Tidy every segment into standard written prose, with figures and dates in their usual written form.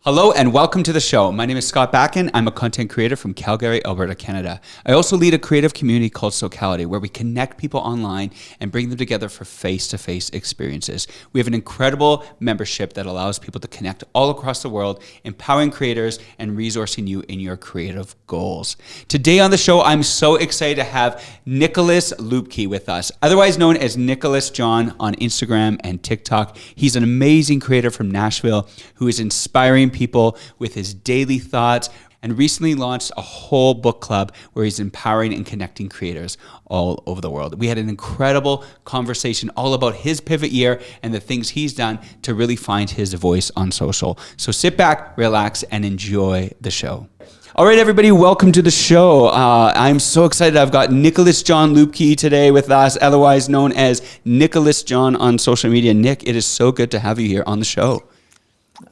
Hello and welcome to the show. My name is Scott Bakken. I'm a content creator from Calgary, Alberta, Canada. I also lead a creative community called Socality, where we connect people online and bring them together for face-to-face experiences. We have an incredible membership that allows people to connect all across the world, empowering creators and resourcing you in your creative goals. Today on the show, I'm so excited to have Nichols with us, otherwise known as Nicholas John on Instagram and TikTok. He's an amazing creator from Nashville who is inspiring people with his daily thoughts, and recently launched a whole book club where he's empowering and connecting creators all over the world. We had an incredible conversation all about his pivot year and the things he's done to really find his voice on social. So sit back, relax, and enjoy the show. All right, everybody, welcome to the show. I'm so excited. I've got Nicholas John Lupke today with us, otherwise known as Nicholas John on social media. Nick, it is so good to have you here on the show.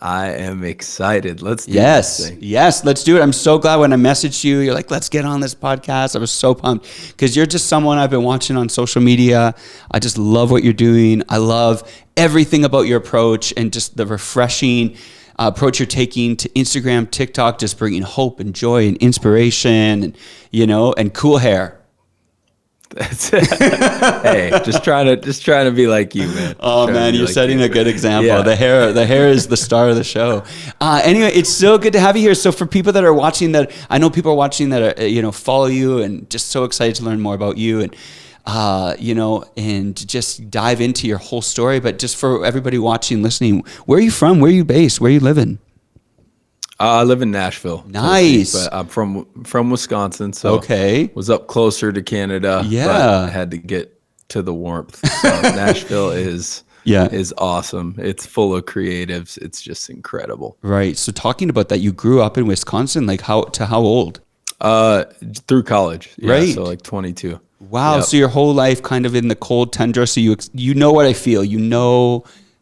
I am excited. Let's do this thing. Yes, let's do it. I'm so glad when I messaged you, you're like, let's get on this podcast. I was so pumped because you're just someone I've been watching on social media. I just love what you're doing. I love everything about your approach and just the refreshing approach you're taking to Instagram, TikTok, just bringing hope and joy and inspiration and, and cool hair. That's it. Hey, just trying to be like you, man. Oh man, you're setting a good example. Yeah. The hair is the star of the show. Anyway, it's so good to have you here. So for people that are watching, that I know people are watching that are, follow you and just so excited to learn more about you and and just dive into your whole story. But just for everybody watching, listening, where are you from? Where are you based? Where are you living? I live in Nashville. Nice. But I'm from Wisconsin, so okay. Was up closer to Canada. Yeah. But I had to get to the warmth. So Nashville is awesome. It's full of creatives. It's just incredible. Right. So talking about that, you grew up in Wisconsin, like how old? Through college. Yeah, right. So like 22. Wow. Yep. So your whole life kind of in the cold tundra. So you know what I feel.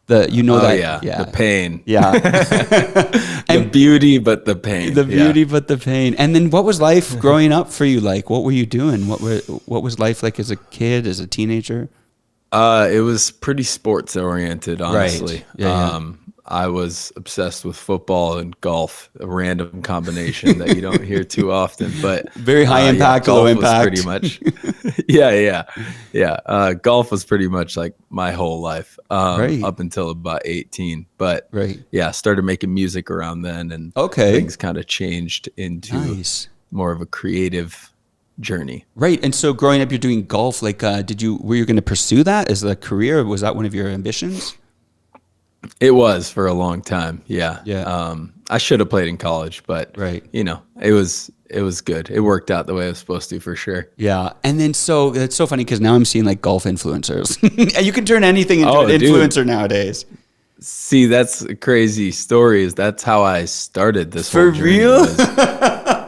The pain. Yeah. The beauty, but the pain. The beauty, but the pain. And then what was life growing up for you like? What were you doing? What was life like as a kid, as a teenager? It was pretty sports oriented, honestly. Right. Yeah. I was obsessed with football and golf, a random combination that you don't hear too often, but very high impact, low impact. Pretty much. Yeah. Golf was pretty much like my whole life, up until about 18. But started making music around then, and things kind of changed into more of a creative journey. Right. And so growing up, you're doing golf. Like, were you going to pursue that as a career? Was that one of your ambitions? It was for a long time. Yeah. Yeah. I should have played in college, but it was good. It worked out the way it was supposed to, for sure. Yeah. And then so it's so funny because now I'm seeing like golf influencers. You can turn anything into an influencer nowadays. See, that's a crazy story. That's how I started this. For real?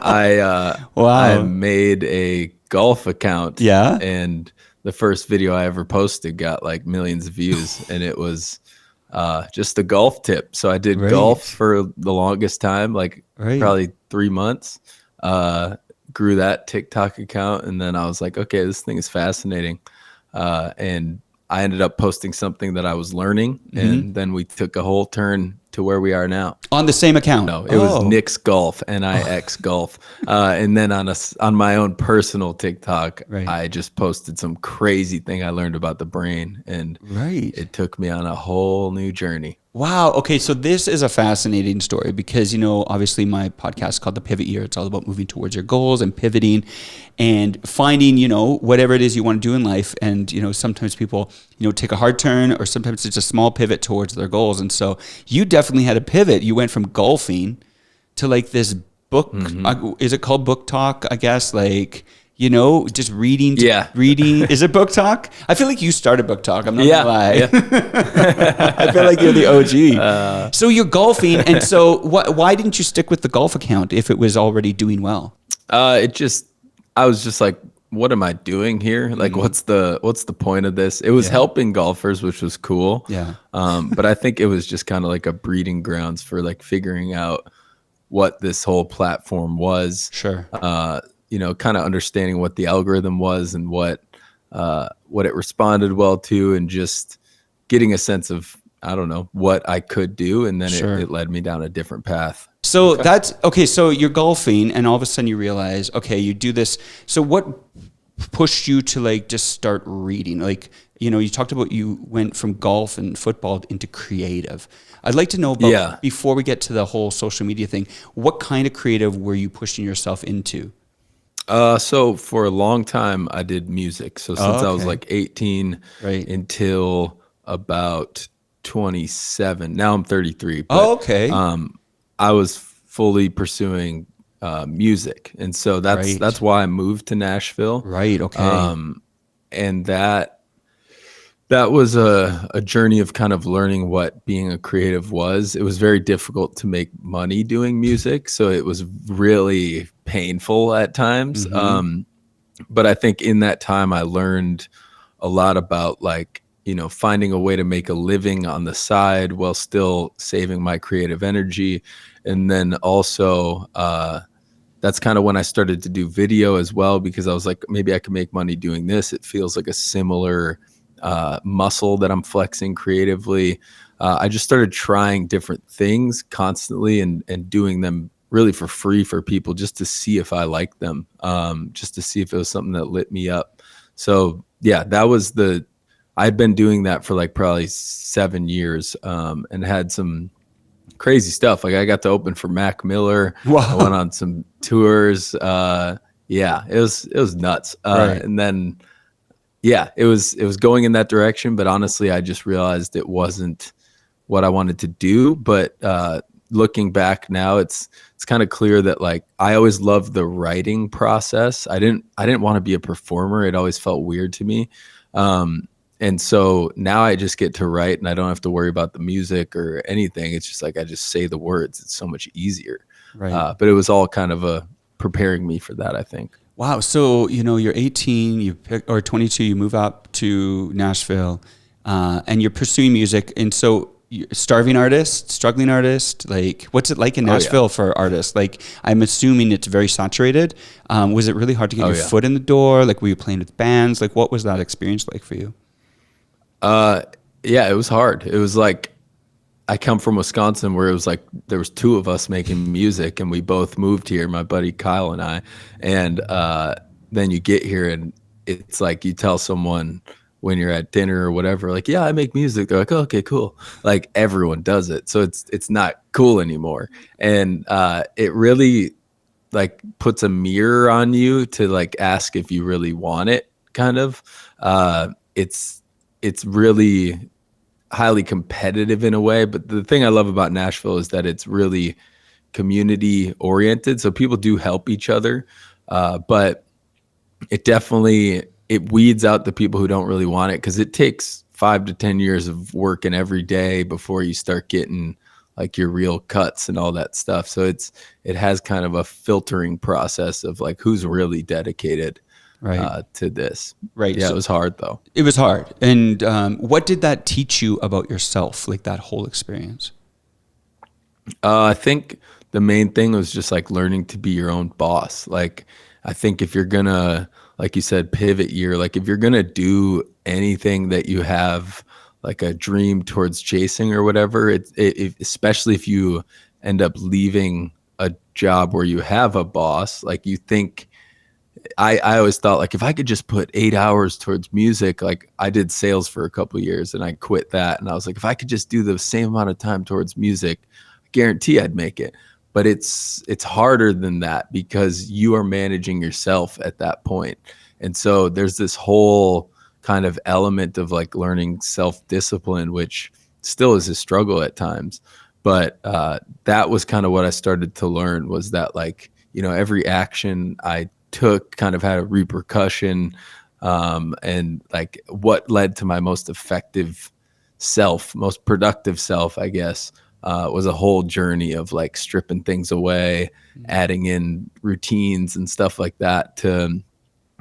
I made a golf account. Yeah. And the first video I ever posted got like millions of views, and it was just a golf tip. So I did golf for the longest time, like probably 3 months. Grew that TikTok account, and then I was like, okay, this thing is fascinating. And I ended up posting something that I was learning, and then we took a whole turn to where we are now. On the same account? No, it was Nick's Golf, Nix Golf. And then on my own personal TikTok, I just posted some crazy thing I learned about the brain, and it took me on a whole new journey. Wow. Okay. So this is a fascinating story because, obviously my podcast is called The Pivot Year. It's all about moving towards your goals and pivoting and finding, whatever it is you want to do in life. And, sometimes people, take a hard turn, or sometimes it's a small pivot towards their goals. And so you definitely had a pivot. You went from golfing to like this book. Is it called book talk? I guess just reading. Reading. Is it book talk? I feel like you started book talk. I'm not gonna lie. Yeah. I feel like you're the OG. So you're golfing, and so why didn't you stick with the golf account if it was already doing well? I was just like, what am I doing here? Like, what's the point of this? It was helping golfers, which was cool. Yeah. But I think it was just kind of like a breeding grounds for like figuring out what this whole platform was. Sure. Kind of understanding what the algorithm was and what it responded well to, and just getting a sense of I don't know, what I could do. And then Sure. it led me down a different path. So that's okay. So you're golfing, and all of a sudden you realize, okay, you do this. So what pushed you to like just start reading? Like, you know, you talked about you went from golf and football into creative. I'd like to know about, Yeah. before we get to the whole social media thing, what kind of creative were you pushing yourself into? So for a long time, I did music. So Oh, since I was okay. like 18 Right. until about 27, now I'm 33, Oh, but okay. I was fully pursuing music, and so Right. that's why I moved to Nashville. Right. Okay. And that was a journey of kind of learning what being a creative was. It was very difficult to make money doing music, so it was really painful at times. Mm-hmm. But I think in that time I learned a lot about, like, you know, finding a way to make a living on the side while still saving my creative energy. And then also that's kind of when I started to do video as well, because I was like, maybe I could make money doing this. It feels like a similar muscle that I'm flexing creatively. I just started trying different things constantly and doing them really for free for people, just to see if I liked them, just to see if it was something that lit me up. So yeah, I'd been doing that for like probably 7 years, and had some crazy stuff. Like I got to open for Mac Miller. I went Wow. on some tours. Yeah, it was nuts. Right. And then yeah, it was going in that direction, but honestly, I just realized it wasn't what I wanted to do. But looking back now, it's kind of clear that, like, I always loved the writing process. I didn't want to be a performer. It always felt weird to me. Um, and so now I just get to write, and I don't have to worry about the music or anything. It's just like I just say the words. It's so much easier. Right. But it was all kind of preparing me for that, I think. Wow. So, you know, you're 18, or 22, you move up to Nashville, and you're pursuing music. And so, you're a starving artist, struggling artist, like, what's it like in Oh yeah. Nashville for artists? Like, I'm assuming it's very saturated. Was it really hard to get Oh your yeah. foot in the door? Like, were you playing with bands? Like, what was that experience like for you? Uh, yeah, it was hard. It was like, I come from Wisconsin, where it was like there was two of us making music, and we both moved here, my buddy Kyle and I. And then you get here, and it's like you tell someone when you're at dinner or whatever, like, yeah, I make music. They're like, oh, okay, cool. Like everyone does it, so it's not cool anymore. And it really, like, puts a mirror on you to, like, ask if you really want it. Kind of, it's really highly competitive in a way. But the thing I love about Nashville is that it's really community oriented. So people do help each other. But it weeds out the people who don't really want it, because it takes 5 to 10 years of working every day before you start getting like your real cuts and all that stuff. So it has kind of a filtering process of like who's really dedicated Right. to this. Right. Yeah, it So was hard though. it was hard. And what did that teach you about yourself, like that whole experience? I think the main thing was just like learning to be your own boss. Like, I think if you're gonna, like you said, pivot year, like if you're gonna do anything that you have like a dream towards chasing or whatever, especially if you end up leaving a job where you have a boss, like you think, I always thought, like, if I could just put 8 hours towards music, like I did sales for a couple of years and I quit that. And I was like, if I could just do the same amount of time towards music, I guarantee I'd make it. But it's harder than that, because you are managing yourself at that point. And so there's this whole kind of element of like learning self-discipline, which still is a struggle at times. But that was kind of what I started to learn, was that, like, you know, every action I took kind of had a repercussion, and like what led to my most effective self, most productive self, I guess, was a whole journey of like stripping things away, adding in routines and stuff like that to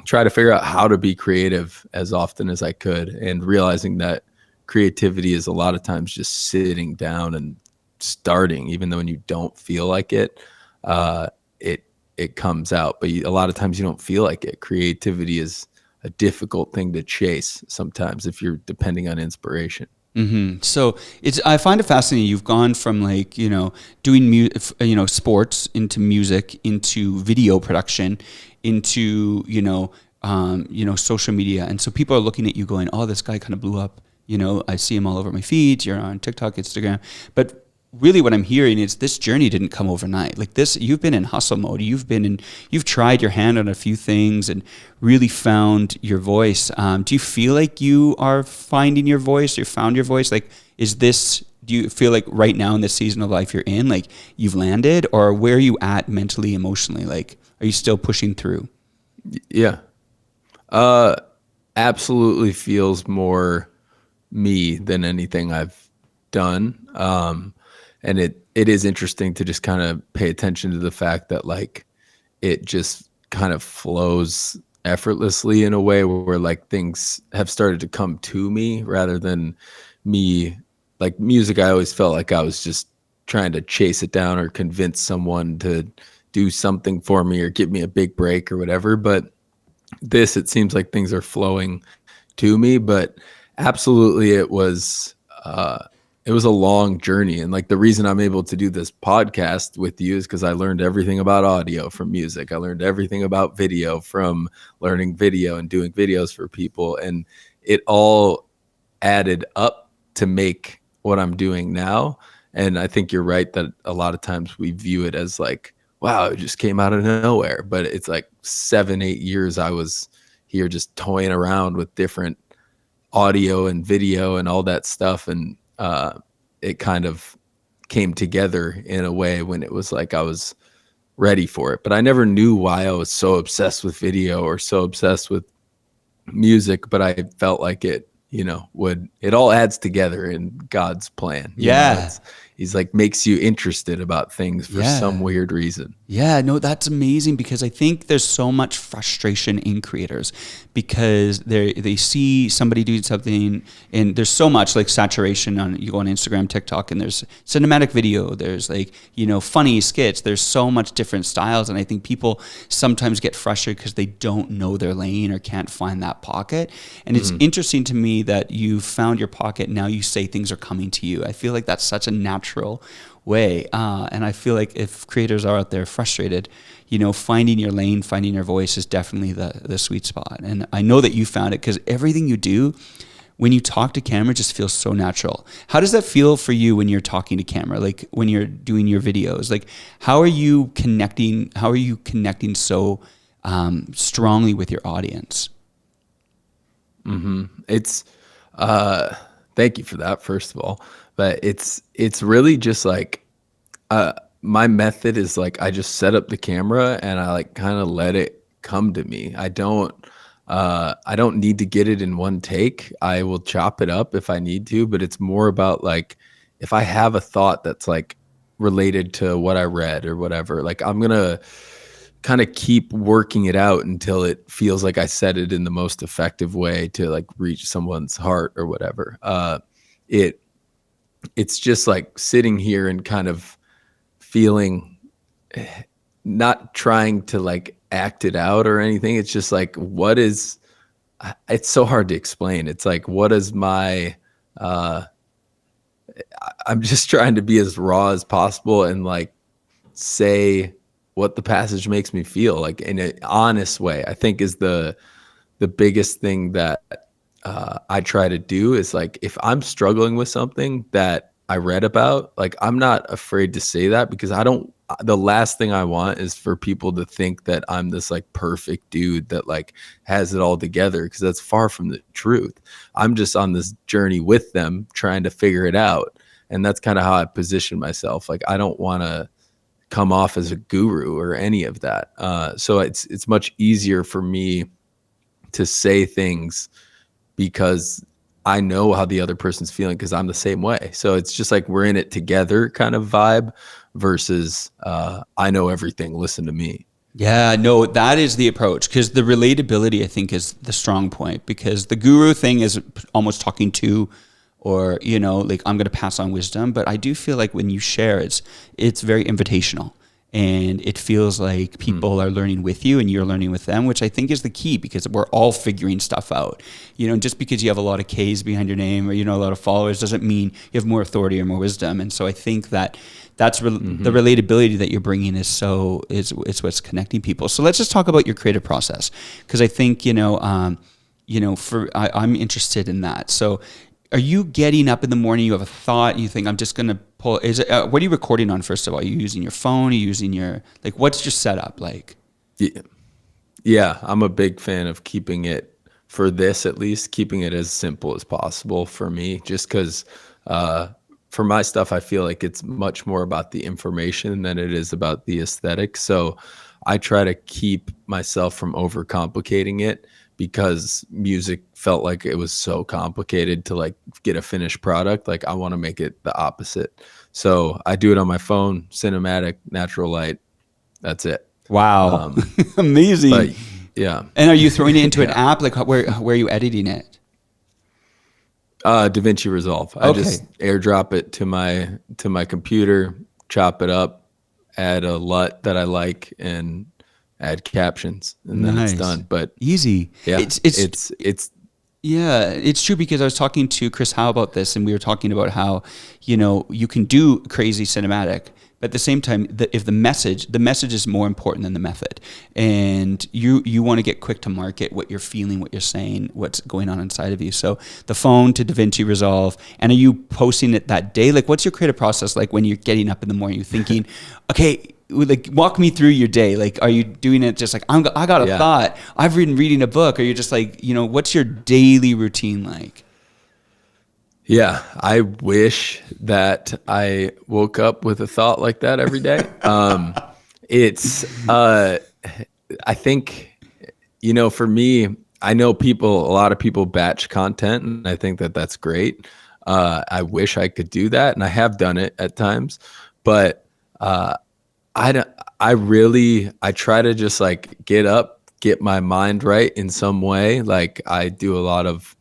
try to figure out how to be creative as often as I could, and realizing that creativity is a lot of times just sitting down and starting, even though when you don't feel like it, uh, it it comes out. But a lot of times you don't feel like it. Creativity is a difficult thing to chase sometimes if you're depending on inspiration. So I find it fascinating. You've gone from like, doing, sports into music, into video production, into, social media. And so people are looking at you going, oh, this guy kind of blew up. I see him all over my feed. You're on TikTok, Instagram. But really what I'm hearing is this journey didn't come overnight. Like this, you've been in hustle mode. You've tried your hand on a few things and really found your voice. Do you feel like you are finding your voice or found your voice? Like, do you feel like right now in this season of life you're in, like you've landed, or where are you at mentally, emotionally? Like, are you still pushing through? Yeah. Absolutely feels more me than anything I've done. And it is interesting to just kind of pay attention to the fact that like it just kind of flows effortlessly in a way where like things have started to come to me rather than me. Like music, I always felt like I was just trying to chase it down or convince someone to do something for me or give me a big break or whatever. But it seems like things are flowing to me, but absolutely it was a long journey. And like the reason I'm able to do this podcast with you is because I learned everything about audio from music. I learned everything about video from learning video and doing videos for people. And it all added up to make what I'm doing now. And I think you're right that a lot of times we view it as like, wow, it just came out of nowhere. But it's like 7-8 years I was here just toying around with different audio and video and all that stuff. And it kind of came together in a way when it was like I was ready for it. But I never knew why I was so obsessed with video or so obsessed with music, but I felt like it, it all adds together in God's plan. He's like makes you interested about things for some weird reason. Yeah, no, that's amazing, because I think there's so much frustration in creators because they see somebody doing something, and there's so much like saturation on, you go on Instagram, TikTok, and there's cinematic video, there's like, funny skits, there's so much different styles. And I think people sometimes get frustrated because they don't know their lane or can't find that pocket. And it's interesting to me that you found your pocket. Now you say things are coming to you. I feel like that's such a natural way. And I feel like if creators are out there frustrated, finding your lane, finding your voice is definitely the sweet spot. And I know that you found it because everything you do, when you talk to camera, just feels so natural. How does that feel for you when you're talking to camera? Like when you're doing your videos, like how are you connecting so strongly with your audience? It's, thank you for that, first of all. But it's really just like, my method is like, I just set up the camera and I like kind of let it come to me. I don't need to get it in one take. I will chop it up if I need to, but it's more about like, if I have a thought that's like related to what I read or whatever, like I'm going to kind of keep working it out until it feels like I said it in the most effective way to like reach someone's heart or whatever. It's just like sitting here and kind of feeling, not trying to like act it out or anything. It's just like, it's so hard to explain. It's like, what is my, I'm just trying to be as raw as possible and like say what the passage makes me feel like in an honest way, I think is the biggest thing that I try to do is like, if I'm struggling with something that I read about, like, I'm not afraid to say that because the last thing I want is for people to think that I'm this like perfect dude that like has it all together, because that's far from the truth. I'm just on this journey with them trying to figure it out. And that's kind of how I position myself. Like, I don't want to come off as a guru or any of that. So it's much easier for me to say things because I know how the other person's feeling because I'm the same way. So it's just like we're in it together kind of vibe versus I know everything, listen to me. Yeah, no, that is the approach, because the relatability, I think, is the strong point, because the guru thing is almost talking to, or, like I'm going to pass on wisdom. But I do feel like when you share, it's very invitational. and it feels like people are learning with you and you're learning with them, which I think is the key, because we're all figuring stuff out. Just because you have a lot of K's behind your name or a lot of followers doesn't mean you have more authority or more wisdom. And so I think that's the relatability that you're bringing is what's connecting people. So let's just talk about your creative process, because I think I'm interested in that. So are you getting up in the morning, you have a thought, you think, I'm just going to pull, what are you recording on, first of all? Are you using your phone? Are you using what's your setup like? Yeah, I'm a big fan of keeping it, for this at least, keeping it as simple as possible for me, just because for my stuff, I feel like it's much more about the information than it is about the aesthetic. So I try to keep myself from overcomplicating it, because music felt like it was so complicated to like get a finished product. Like I want to make it the opposite. So I do it on my phone, cinematic, natural light. That's it. Wow. Amazing. But, yeah. And are you throwing it into an app? Like where are you editing it? DaVinci Resolve. I just airdrop it to my computer, chop it up, add a LUT that I like, and add captions, and then it's done. But easy. Yeah, it's yeah, it's true, because I was talking to Chris Howe about this, and we were talking about how you can do crazy cinematic, but at the same time, if the message is more important than the method, and you want to get quick to market what you're feeling, what you're saying, what's going on inside of you. So the phone to DaVinci Resolve. And are you posting it that day? Like, what's your creative process like when you're getting up in the morning? You're thinking, okay, like, walk me through your day. Like, are you doing it just like, I got a thought, I've been reading a book, or you're just like, what's your daily routine like? Yeah, I wish that I woke up with a thought like that every day. I think, for me, I know a lot of people batch content, and I think that that's great. I wish I could do that, and I have done it at times, but I try to just like get up, get my mind right in some way. Like I do a lot of,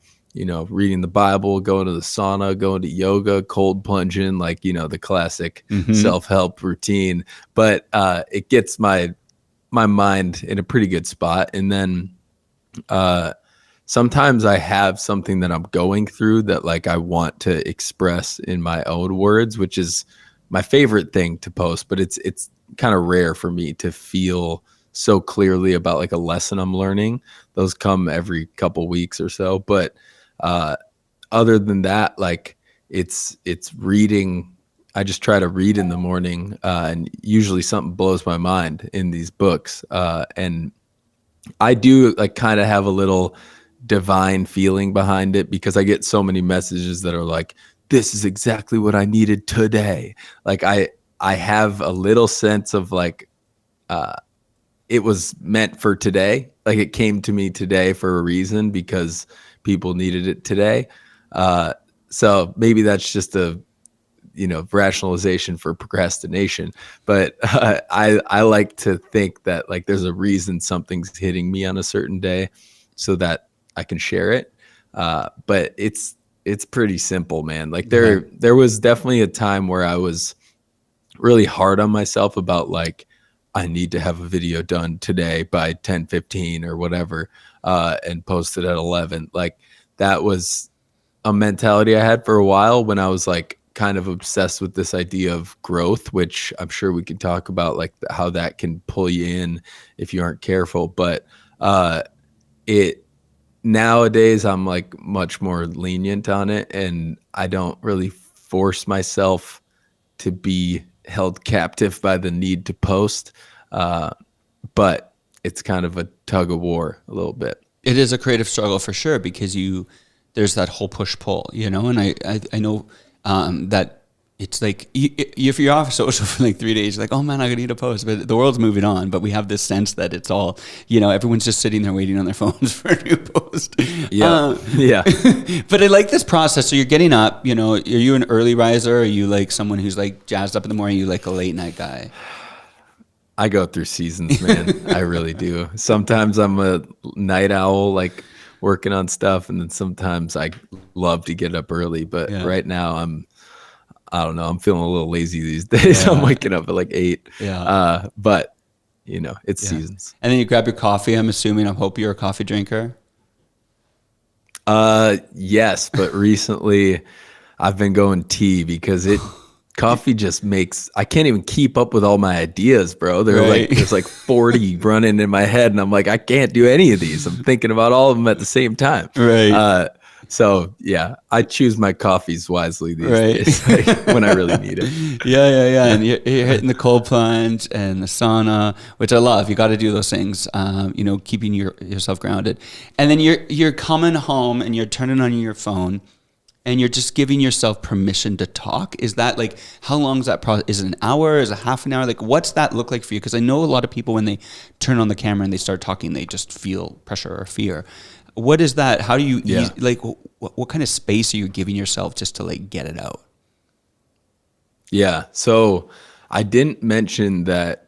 reading the Bible, going to the sauna, going to yoga, cold plunging, like, the classic self-help routine. But it gets my mind in a pretty good spot. And then sometimes I have something that I'm going through that like I want to express in my own words, which is my favorite thing to post, but it's kind of rare for me to feel so clearly about like a lesson I'm learning. Those come every couple weeks or so. But other than that, like it's reading. I just try to read in the morning, and usually something blows my mind in these books. And I do like kind of have a little divine feeling behind it, because I get so many messages that are like, this is exactly what I needed today. Like I have a little sense of like, it was meant for today. Like it came to me today for a reason, because people needed it today. So maybe that's just a, rationalization for procrastination. But I like to think that like there's a reason something's hitting me on a certain day, so that I can share it. But it's pretty simple, man. Like there was definitely a time where I was really hard on myself about like, I need to have a video done today by 10:15 or whatever, and posted at 11. Like that was a mentality I had for a while, when I was like kind of obsessed with this idea of growth, which I'm sure we can talk about, like how that can pull you in if you aren't careful. But nowadays I'm like much more lenient on it, and I don't really force myself to be held captive by the need to post. But it's kind of a tug of war a little bit. It is a creative struggle for sure, because there's that whole push pull, and I know that it's like if you're off social for like 3 days, you're like, oh man, I need a post, but the world's moving on. But we have this sense that it's all, everyone's just sitting there waiting on their phones for a new post. Yeah. But I like this process. So you're getting up, are you an early riser? Or are you like someone who's like jazzed up in the morning? Are you like a late night guy? I go through seasons, man. I really do. Sometimes I'm a night owl, like working on stuff, and then sometimes I love to get up early. But right now I don't know. I'm feeling a little lazy these days. Yeah. I'm waking up at like 8. Yeah. But it's Yeah. seasons. And then you grab your coffee. I'm assuming. I hope you're a coffee drinker. Yes, but recently I've been going tea because coffee just makes, I can't even keep up with all my ideas, bro. Right. There's like 40 running in my head and I'm like, I can't do any of these. I'm thinking about all of them at the same time. Right. So yeah, I choose my coffees wisely these Right. days when I really need it. Yeah. And you're hitting the cold plunge and the sauna, which I love. You got to do those things, keeping yourself grounded. And then you're coming home and you're turning on your phone and you're just giving yourself permission to talk. Is that like, how long is that process? Is it an hour? Is it half an hour? Like, what's that look like for you? Because I know a lot of people, when they turn on the camera and they start talking, they just feel pressure or fear. What is that? How do you ease, like, what kind of space are you giving yourself just to like get it out? Yeah. So I didn't mention that.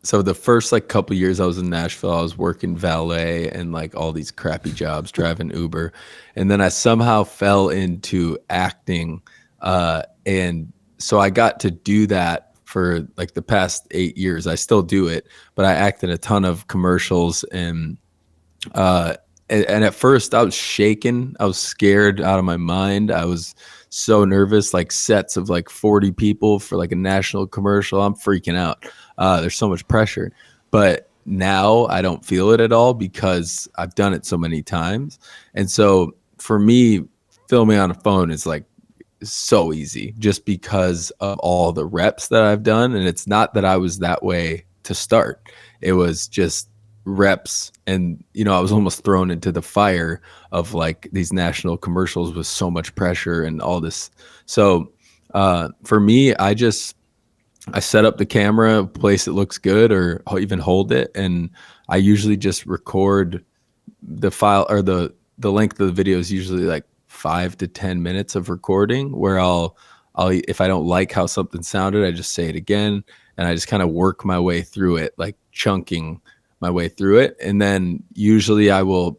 So the first like couple years I was in Nashville, I was working valet and like all these crappy jobs, driving Uber. And then I somehow fell into acting. And so I got to do that for like the past 8 years. I still do it, but I act in a ton of commercials uh, and at first I was shaken. I was scared out of my mind. I was so nervous, like sets of like 40 people for like a national commercial. I'm freaking out. There's so much pressure. But now I don't feel it at all because I've done it so many times. And so for me, filming on a phone is like so easy just because of all the reps that I've done. And it's not that I was that way to start. It was just reps. And, I was almost thrown into the fire of like these national commercials with so much pressure and all this. So for me, I set up the camera, place it looks good, or even hold it. And I usually just record the file, or the length of the video is usually like 5 to 10 minutes of recording where I'll if I don't like how something sounded, I just say it again and I just kind of work my way through it, like chunking my way through it. And then usually I will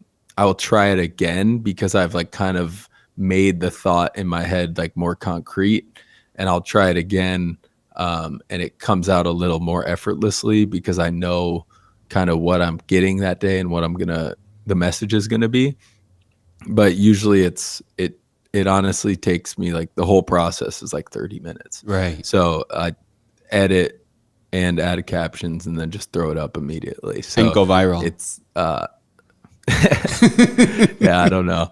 try it again because I've like kind of made the thought in my head like more concrete, and I'll try it again. And it comes out a little more effortlessly because I know kind of what I'm getting that day and what the message is going to be. But usually it honestly takes me, like, the whole process is like 30 minutes. Right. So I edit and add captions and then just throw it up immediately. So and go viral. It's yeah, I don't know.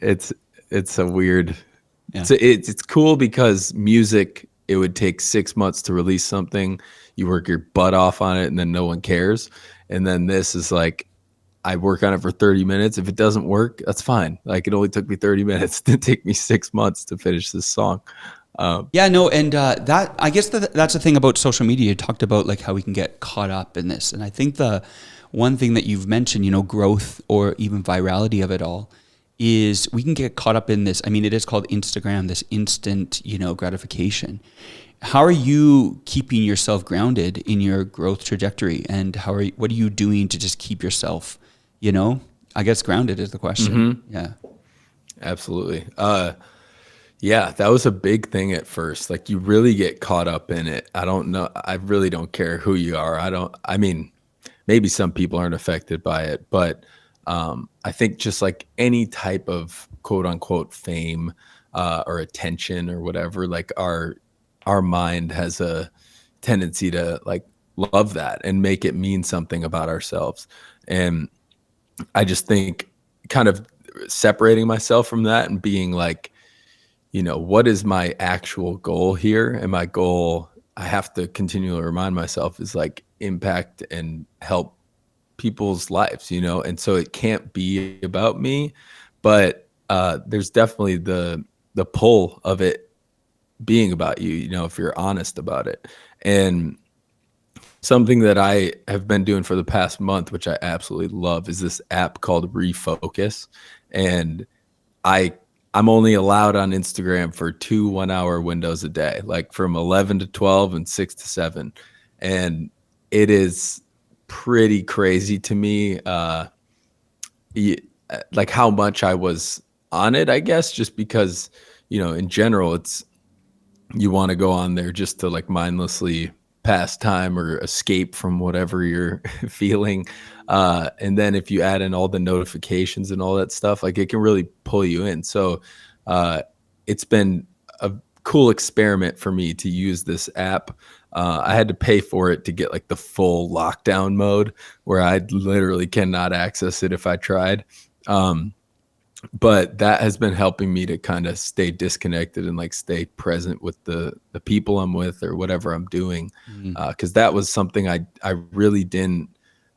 It's a weird. Yeah. It's cool because music, it would take 6 months to release something. You work your butt off on it and then no one cares. And then this is like, I work on it for 30 minutes. If it doesn't work, that's fine. Like, it only took me 30 minutes to take me 6 months to finish this song. And that, I guess that's the thing about social media. You talked about like how we can get caught up in this. And I think the one thing that you've mentioned, growth or even virality of it all, is we can get caught up in this. I mean, it is called Instagram, this instant, gratification. How are you keeping yourself grounded in your growth trajectory? And what are you doing to just keep yourself, I guess grounded is the question. Mm-hmm. Yeah. Absolutely. Yeah, that was a big thing at first. Like, you really get caught up in it. I don't know. I really don't care who you are. I mean, maybe some people aren't affected by it, but I think just like any type of quote unquote fame or attention or whatever, like our mind has a tendency to like love that and make it mean something about ourselves. And I just think kind of separating myself from that and being like, what is my actual goal here? And my goal, I have to continually remind myself, is like impact and help people's lives, and so it can't be about me, but there's definitely the pull of it being about you, if you're honest about it. And something that I have been doing for the past month, which I absolutely love, is this app called Refocus. And I'm only allowed on Instagram for 2 1-hour windows a day, like from 11 to 12 and 6 to 7. And it is pretty crazy to me, like how much I was on it, I guess, just because, in general, you want to go on there just to like mindlessly pass time or escape from whatever you're feeling. And then if you add in all the notifications and all that stuff, like it can really pull you in. So it's been a cool experiment for me to use this app. I had to pay for it to get like the full lockdown mode where I literally cannot access it if I tried. But that has been helping me to kind of stay disconnected and like stay present with the people I'm with or whatever I'm doing. Cause that was something I really didn't,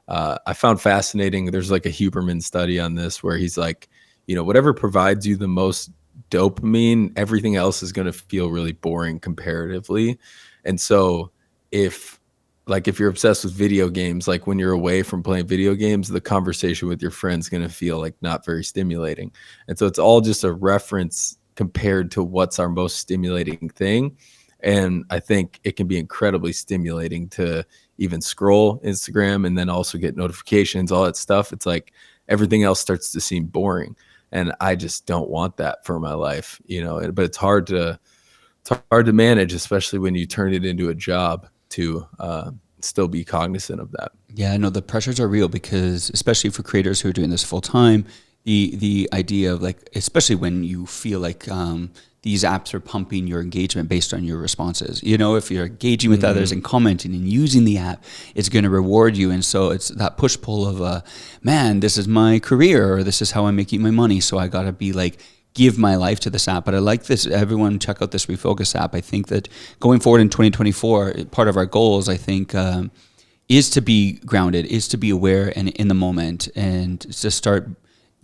I found fascinating. There's like a Huberman study on this where he's like, whatever provides you the most dopamine, everything else is going to feel really boring comparatively. And so if you're obsessed with video games, like when you're away from playing video games, the conversation with your friend's going to feel like not very stimulating. And so it's all just a reference compared to what's our most stimulating thing. And I think it can be incredibly stimulating to even scroll Instagram and then also get notifications, all that stuff. It's like everything else starts to seem boring. And I just don't want that for my life, but it's hard to manage, especially when you turn it into a job to still be cognizant of that. Yeah, no, the pressures are real because especially for creators who are doing this full time, the idea of like, especially when you feel like these apps are pumping your engagement based on your responses. If you're engaging with others and commenting and using the app, it's going to reward you. And so it's that push pull of, man, this is my career or this is how I'm making my money. So I got to be like, give my life to this app. But I like this. Everyone check out this Refocus app. I think that going forward in 2024, part of our goals, I think, is to be grounded, is to be aware and in the moment and to start,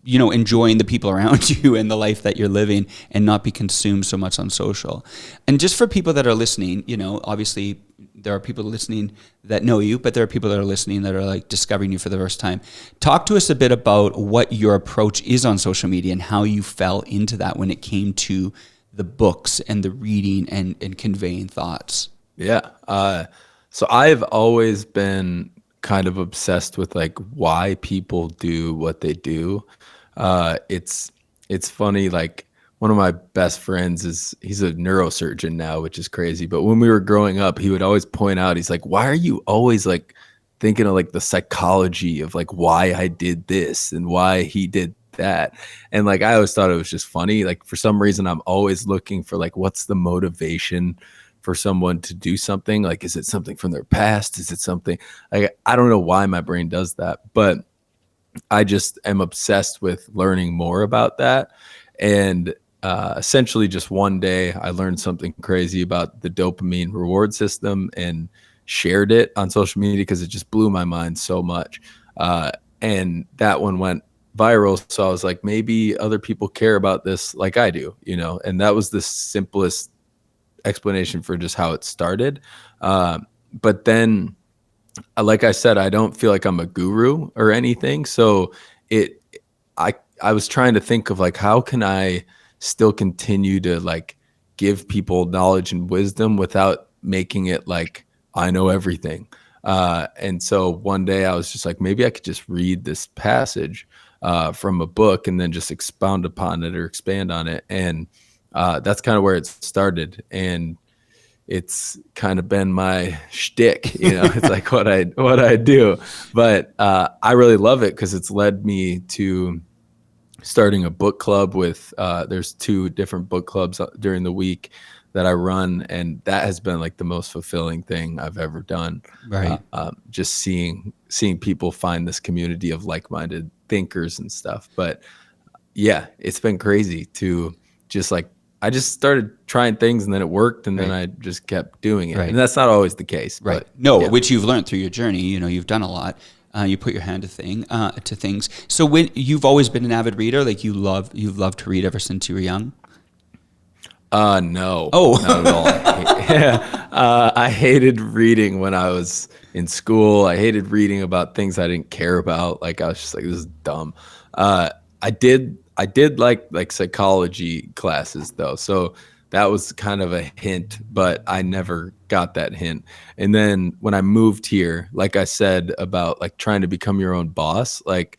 enjoying the people around you and the life that you're living and not be consumed so much on social. And just for people that are listening, obviously there are people listening that know you, but there are people that are listening that are like discovering you for the first time. Talk to us a bit about what your approach is on social media and how you fell into that when it came to the books and the reading and conveying thoughts. Yeah. So I've always been kind of obsessed with like why people do what they do. It's funny, like one of my best friends he's a neurosurgeon now, which is crazy. But when we were growing up, he would always point out, he's like, why are you always like thinking of like the psychology of like why I did this and why he did that? And like, I always thought it was just funny. Like for some reason, I'm always looking for like, what's the motivation for someone to do something? Like, is it something from their past? Is it something like, I don't know why my brain does that, but I just am obsessed with learning more about that. And essentially just one day I learned something crazy about the dopamine reward system and shared it on social media because it just blew my mind so much. And that one went viral. So I was like, maybe other people care about this like I do, and that was the simplest explanation for just how it started. But then, like I said, I don't feel like I'm a guru or anything. So I was trying to think of like, how can I still continue to like give people knowledge and wisdom without making it like I know everything. And so one day I was just like, maybe I could just read this passage from a book and then just expound upon it or expand on it. And that's kind of where it started. And it's kind of been my shtick, it's like what I do. But I really love it because it's led me to starting a book club with, there's 2 different book clubs during the week that I run. And that has been like the most fulfilling thing I've ever done. Right. Just seeing people find this community of like-minded thinkers and stuff. But yeah, it's been crazy to just like, I just started trying things and then it worked and then I just kept doing it. Right. And that's not always the case. Right. But, no, yeah. Which you've learned through your journey. You've done a lot. You put your hand to things. So when you've always been an avid reader, like you've loved to read ever since you were young? No. Oh. Not at all. I hated reading when I was in school. I hated reading about things I didn't care about. Like I was just like, this is dumb. I did like psychology classes though. So that was kind of a hint, but I never got that hint. And then when I moved here, like I said about like trying to become your own boss, like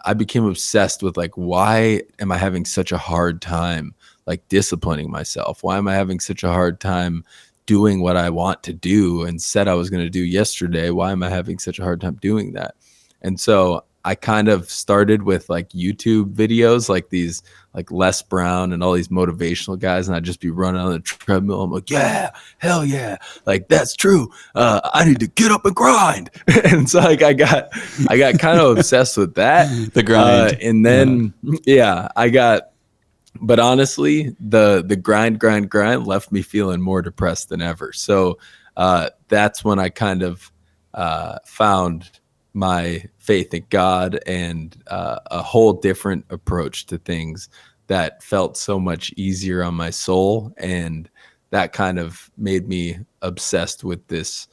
I became obsessed with like, why am I having such a hard time like disciplining myself? Why am I having such a hard time doing what I want to do and said I was going to do yesterday? Why am I having such a hard time doing that? And so I kind of started with like YouTube videos, like these, like Les Brown and all these motivational guys. And I'd just be running on the treadmill. I'm like, yeah, hell yeah. Like, that's true. I need to get up and grind. And so like, I got kind of obsessed with that. The grind. And then, but honestly, the grind left me feeling more depressed than ever. So that's when I kind of found my faith in God and a whole different approach to things that felt so much easier on my soul. And that kind of made me obsessed with this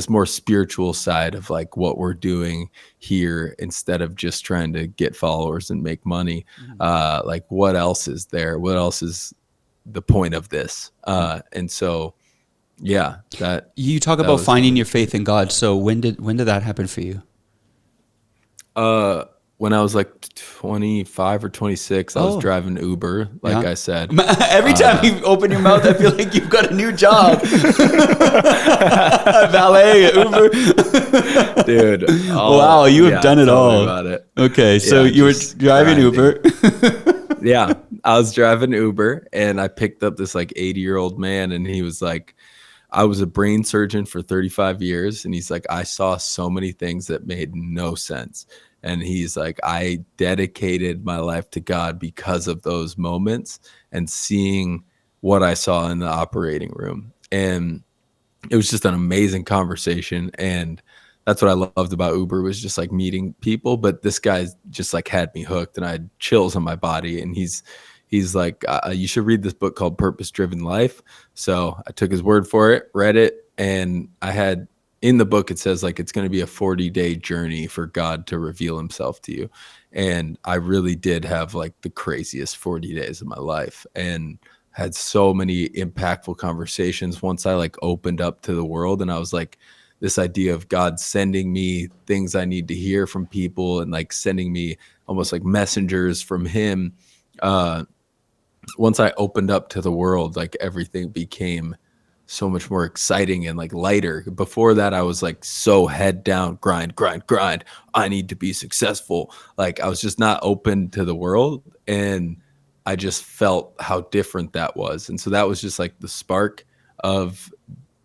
more spiritual side of like what we're doing here, instead of just trying to get followers and make money. Like, what else is there? What else is the point of this? And so, yeah, that you talk about finding your faith in God. So when did that happen for you? When I was like 25 or 26, I was driving Uber, like I said. Every time you open your mouth, I feel like you've got a new job. Valet, Uber. Dude. Wow, you have done it all. About it. Okay, so you were driving Uber. Yeah, I was driving Uber, and I picked up this like 80-year-old man, and he was like, I was a brain surgeon for 35 years. And he's like, I saw so many things that made no sense. And he's like, I dedicated my life to God because of those moments and seeing what I saw in the operating room. And it was just an amazing conversation. And that's what I loved about Uber, was just like meeting people. But this guy just like had me hooked, and I had chills on my body. And he's like, you should read this book called Purpose Driven Life. So I took his word for it, read it, and I had, in the book, it says like it's going to be a 40-day journey for God to reveal himself to you. And I really did have like the craziest 40 days of my life, and had so many impactful conversations once I like opened up to the world. And I was like, this idea of God sending me things I need to hear from people, and like sending me almost like messengers from him. Once I opened up to the world, like everything became so much more exciting and like lighter. Before that, I was like so head down, grind. I need to be successful. Like, I was just not open to the world, and I just felt how different that was. And so that was just like the spark of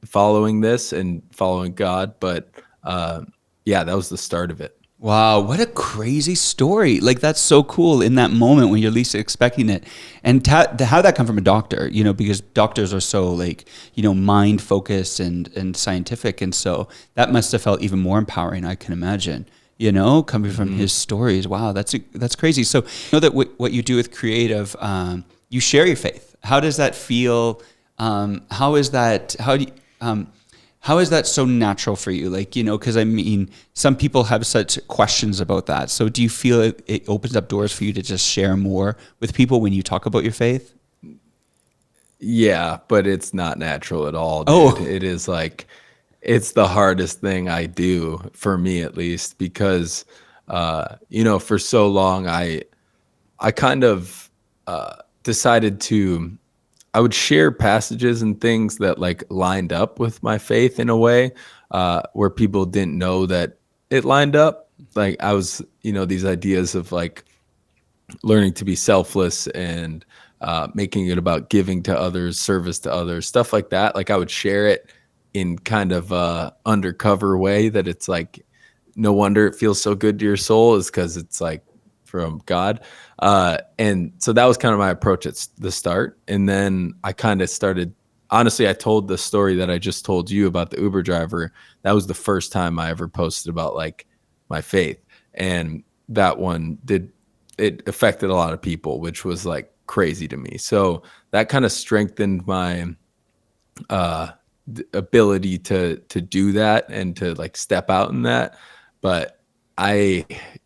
following this and following God. But yeah, that was the start of it. Wow, what a crazy story. Like, that's so cool in that moment when you're least expecting it. And how that come from a doctor, because doctors are so like, mind focused and scientific. And so that must have felt even more empowering, I can imagine, coming from his stories. Wow, that's crazy. So that what you do with creative, you share your faith. How does that feel? How is that so natural for you? Like, because I mean, some people have such questions about that. So do you feel it opens up doors for you to just share more with people when you talk about your faith? Yeah, but it's not natural at all, dude. Oh. It is like, it's the hardest thing I do, for me at least, because, for so long, I kind of decided to, I would share passages and things that like lined up with my faith in a way where people didn't know that it lined up. Like, I was, these ideas of like learning to be selfless and making it about giving to others, service to others, stuff like that. Like, I would share it in kind of a undercover way that it's like, no wonder it feels so good to your soul, is because it's like from God. And so that was kind of my approach at the start. And then I kind of started, honestly, I told the story that I just told you about the Uber driver. That was the first time I ever posted about like my faith. And that one it affected a lot of people, which was like crazy to me. So that kind of strengthened my ability to do that and to like step out in that. But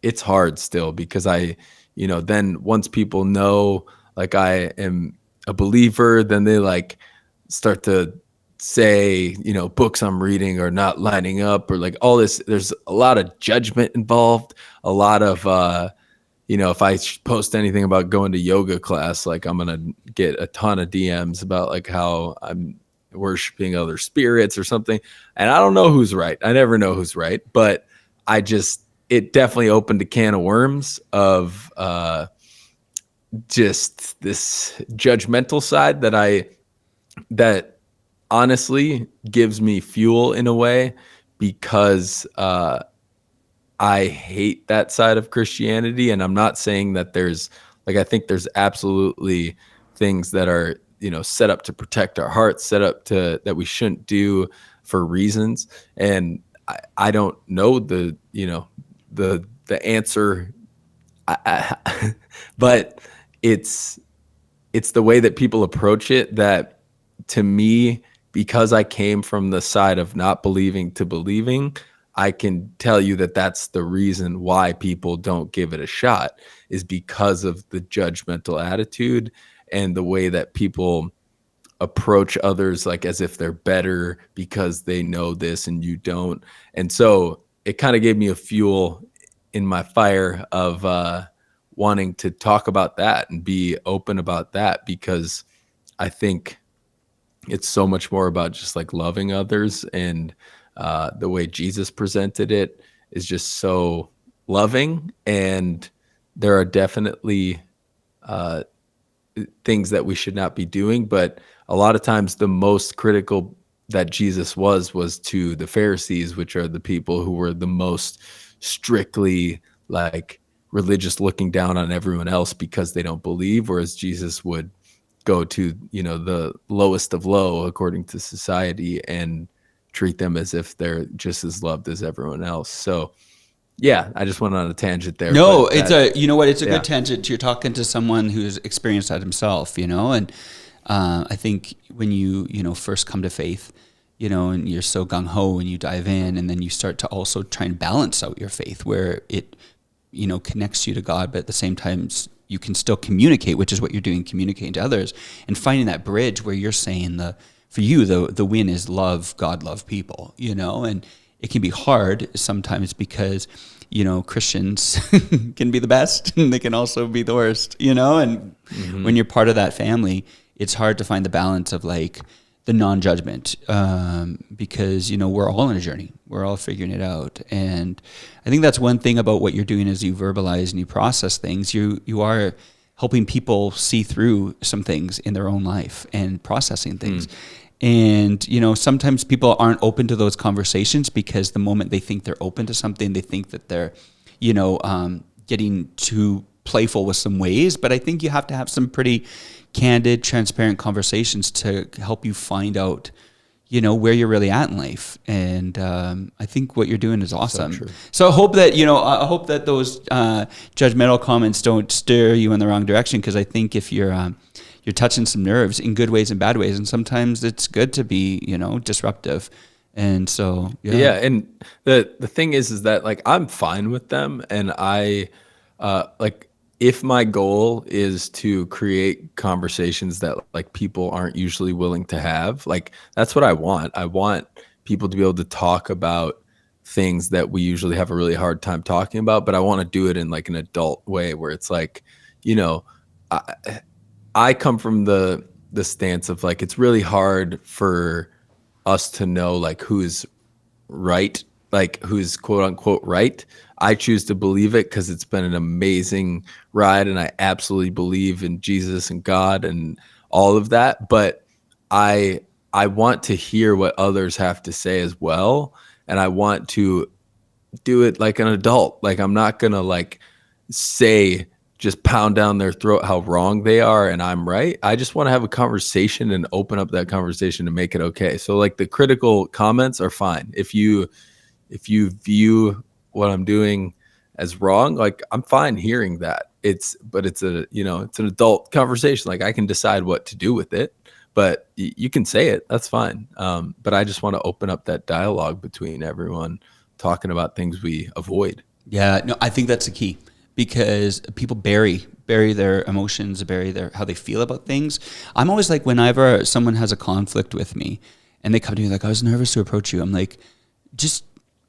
it's hard still, because then once people know like I am a believer, then they like start to say, books I'm reading are not lining up, or like all this. There's a lot of judgment involved, a lot of if I post anything about going to yoga class, like I'm going to get a ton of DMs about like how I'm worshiping other spirits or something. And I don't know who's right. I never know who's right, but it definitely opened a can of worms of just this judgmental side that honestly gives me fuel in a way, because I hate that side of Christianity. And I'm not saying that I think there's absolutely things that are, set up to protect our hearts, set up that we shouldn't do for reasons. And I don't know the answer, but it's the way that people approach it that, to me, because I came from the side of not believing to believing, I can tell you that that's the reason why people don't give it a shot, is because of the judgmental attitude and the way that people approach others like as if they're better because they know this and you don't. And so it kind of gave me a fuel in my fire of wanting to talk about that and be open about that, because I think it's so much more about just like loving others, and the way Jesus presented it is just so loving. And there are definitely things that we should not be doing, but a lot of times the most critical that Jesus was to the Pharisees, which are the people who were the most strictly like religious, looking down on everyone else because they don't believe, whereas Jesus would go to, the lowest of low according to society and treat them as if they're just as loved as everyone else. So yeah, I just went on a tangent there. No, it's a good tangent. You're talking to someone who's experienced that himself, and I think when you first come to faith, and you're so gung-ho and you dive in, and then you start to also try and balance out your faith where it, connects you to God, but at the same time you can still communicate, which is what you're doing, communicating to others, and finding that bridge where you're saying for you, the win is love God, love people, and it can be hard sometimes because, Christians can be the best and they can also be the worst, and when you're part of that family, it's hard to find the balance of like the non-judgment, because, we're all on a journey. We're all figuring it out. And I think that's one thing about what you're doing as you verbalize and you process things. You are helping people see through some things in their own life and processing things. And, sometimes people aren't open to those conversations because the moment they think they're open to something, they think that they're, getting too playful with some ways. But I think you have to have some pretty candid, transparent conversations to help you find out, where you're really at in life. And I think what you're doing is awesome. So I hope that those judgmental comments don't steer you in the wrong direction, because I think if you're touching some nerves in good ways and bad ways, and sometimes it's good to be, disruptive. And so, yeah. And the thing is that like, I'm fine with them. And I, if my goal is to create conversations that like people aren't usually willing to have, like that's what I want. I want people to be able to talk about things that we usually have a really hard time talking about, but I want to do it in like an adult way where it's like, I come from the stance of like, it's really hard for us to know like who's right, like who's quote unquote right. I choose to believe it because it's been an amazing ride and I absolutely believe in Jesus and God and all of that. But I want to hear what others have to say as well. And I want to do it like an adult. Like I'm not going to like just pound down their throat how wrong they are and I'm right. I just want to have a conversation and open up that conversation to make it okay. So like the critical comments are fine. If you view what I'm doing as wrong, like I'm fine hearing that. It's an adult conversation. Like I can decide what to do with it, but you can say it. That's fine. But I just want to open up that dialogue between everyone talking about things we avoid. Yeah, no, I think that's the key. Because people bury their emotions, bury how they feel about things. I'm always like, whenever someone has a conflict with me and they come to me like, I was nervous to approach you, I'm like, just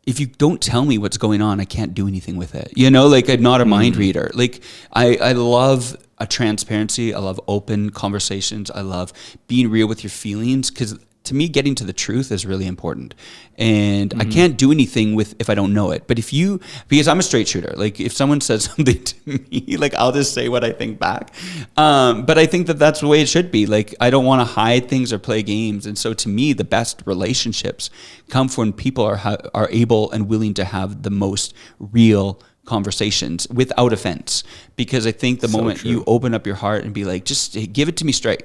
if you don't tell me what's going on, I can't do anything with it. You know, like I'm not a mind reader. Like I love a transparency. I love open conversations. I love being real with your feelings, because to me, getting to the truth is really important. And I can't do anything if I don't know it. But because I'm a straight shooter, like if someone says something to me, like I'll just say what I think back. But I think that that's the way it should be. Like I don't want to hide things or play games. And so to me, the best relationships come when people are able and willing to have the most real conversations without offense. Because I think the moment you open up your heart and be like, just give it to me straight.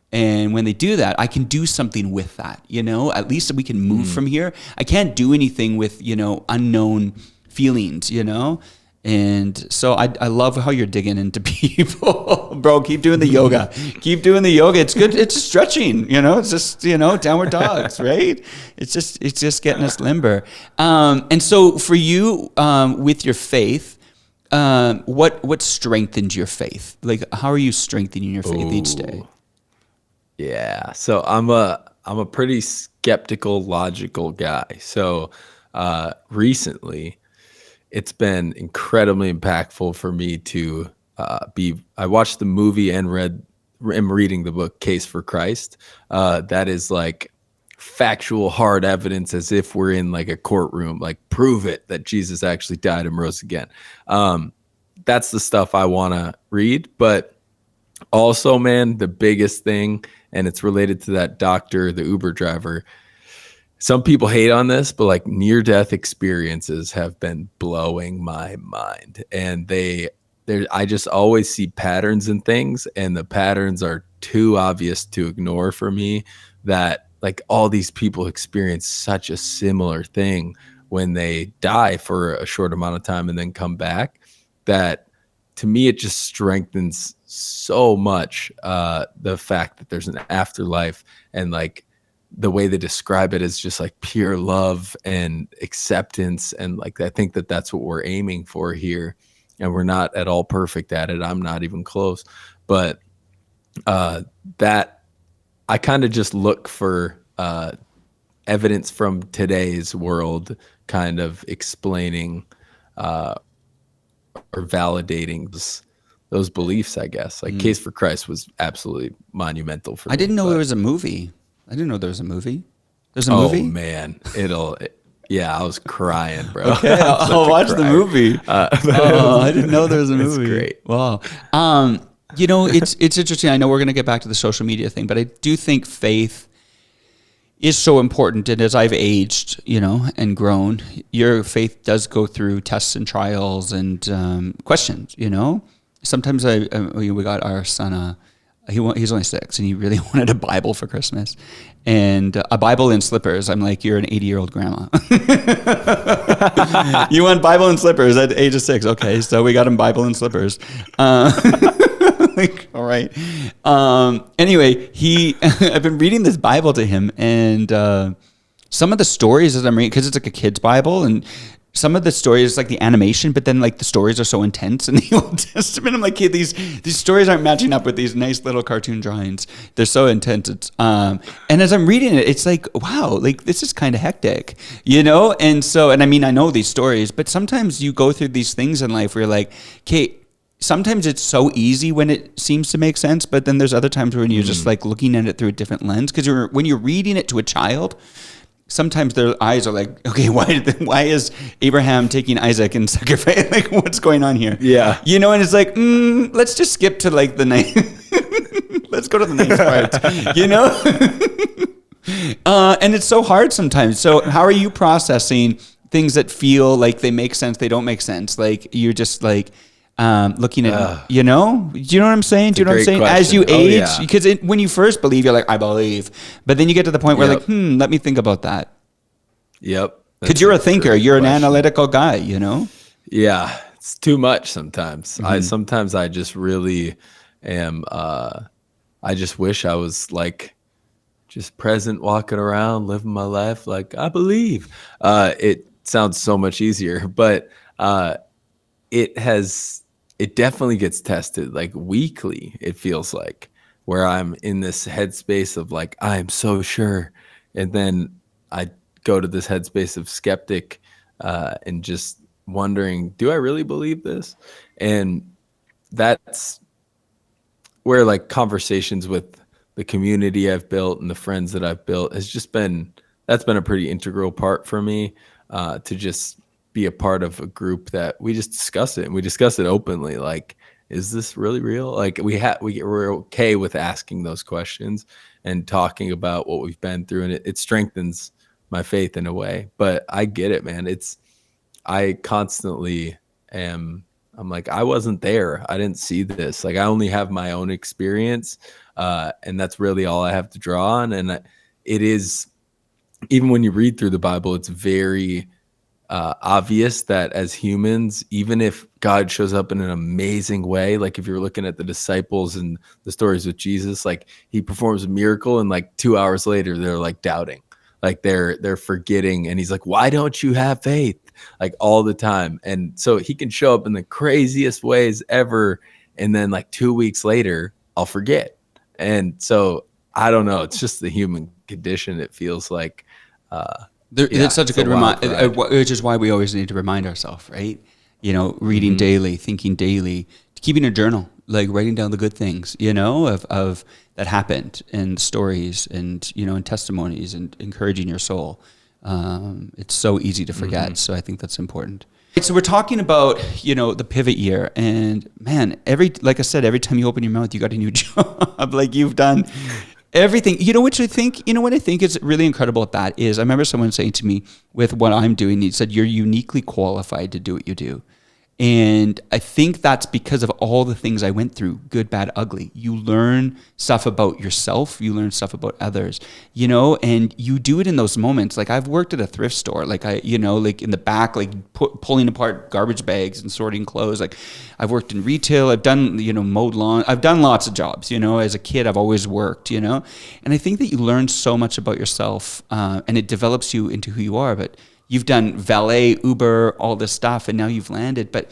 And when they do that, I can do something with that, you know, at least we can move from here. I can't do anything with, you know, unknown feelings, you know? And so I love how you're digging into people, bro. Keep doing the yoga. Keep doing the yoga. It's good. It's stretching, you know, it's just, you know, downward dogs, right? It's just getting us limber. And so for you, with your faith, what strengthens your faith? Like, how are you strengthening your faith each day? Yeah. So I'm a pretty skeptical, logical guy. So recently it's been incredibly impactful for me to I watched the movie and am reading the book Case for Christ. That is like factual, hard evidence, as if we're in like a courtroom, like prove it that Jesus actually died and rose again. That's the stuff I want to read. But also, man, the biggest thing, and it's related to that doctor, the Uber driver. Some people hate on this, but like near-death experiences have been blowing my mind. And I just always see patterns in things, and the patterns are too obvious to ignore for me, that like all these people experience such a similar thing when they die for a short amount of time and then come back, that to me, it just strengthens so much the fact that there's an afterlife, and like the way they describe it is just like pure love and acceptance. And like, I think that that's what we're aiming for here. And we're not at all perfect at it. I'm not even close. But that I kind of just look for evidence from today's world kind of explaining or validating those beliefs, I guess. Like Case for Christ was absolutely monumental for me. I didn't know there was a movie. I didn't know there was a movie. There's a movie? Oh, man. Yeah, I was crying, bro. Okay, I'll watch the movie. I didn't know there was a movie. It's great. Wow. You know, it's interesting. I know we're going to get back to the social media thing, but I do think faith is so important. And as I've aged, you know, and grown, your faith does go through tests and trials and questions, you know. Sometimes we got our son he's only 6, and he really wanted a Bible for Christmas, and a Bible in slippers. I'm like, you're an 80-year-old grandma. You want Bible and slippers at the age of 6? Okay, so we got him Bible and slippers. Like, all right. Anyway, I've been reading this Bible to him, and some of the stories as I'm reading, because it's like a kid's Bible, and some of the stories, like the animation, but then like the stories are so intense in the Old Testament. I'm like, kid, these stories aren't matching up with these nice little cartoon drawings. They're so intense. And as I'm reading it, it's like, wow, like this is kind of hectic, you know? And I mean, I know these stories, but sometimes you go through these things in life where you're like, okay, sometimes it's so easy when it seems to make sense, but then there's other times when you're just like looking at it through a different lens. Because when you're reading it to a child, sometimes their eyes are like, okay, why is Abraham taking Isaac and sacrifice? Like, what's going on here? Yeah. You know, and it's like, let's just skip to like the night. Let's go to the next part, you know? And it's so hard sometimes. So how are you processing things that feel like they make sense, they don't make sense? Like, you're just like, looking at, you know, do you know what I'm saying? Do you know what I'm saying? Question. As you age, yeah. because when you first believe, you're like, I believe, but then you get to the point where like, let me think about that. Yep. Because you're a thinker, you're an analytical guy, you know? Yeah. It's too much sometimes. Sometimes I just really am, I just wish I was like, just present, walking around, living my life. Like, I believe, it sounds so much easier, but, it definitely gets tested like weekly. It feels like, where I'm in this headspace of like, I'm so sure. And then I go to this headspace of skeptic, and just wondering, do I really believe this? And that's where like conversations with the community I've built and the friends that I've built has just been, that's been a pretty integral part for me, to just be a part of a group that we just discuss it, and we discuss it openly. Like, is this really real? Like we're okay with asking those questions and talking about what we've been through, and it strengthens my faith in a way. But I get it, man. I constantly am, I'm like, I wasn't there. I didn't see this. Like, I only have my own experience. And that's really all I have to draw on. And it is, even when you read through the Bible, it's very obvious that as humans, even if God shows up in an amazing way, like if you're looking at the disciples and the stories with Jesus, like he performs a miracle and like 2 hours later, they're like doubting, like they're forgetting. And he's like, why don't you have faith? Like all the time. And so he can show up in the craziest ways ever. And then like 2 weeks later, I'll forget. And so I don't know. It's just the human condition. It feels like, it's such a good reminder, which is why we always need to remind ourselves, right? You know, reading daily, thinking daily, keeping a journal, like writing down the good things, you know, of that happened, and stories, and, you know, and testimonies, and encouraging your soul. It's so easy to forget. So I think that's important. So we're talking about, you know, the pivot year, and man, like I said, every time you open your mouth, you got a new job. Like you've done everything, you know, which I think, you know, what I think is really incredible at that is, I remember someone saying to me, with what I'm doing, he said, you're uniquely qualified to do what you do. And I think that's because of all the things I went through, good, bad, ugly. You learn stuff about yourself. You learn stuff about others, you know, and you do it in those moments. Like I've worked at a thrift store, like you know, like in the back, like pulling apart garbage bags and sorting clothes. Like I've worked in retail. I've done, you know, mowed lawn. I've done lots of jobs, you know, as a kid, I've always worked, you know, and I think that you learn so much about yourself, and it develops you into who you are. But you've done valet, Uber, all this stuff, and now you've landed. But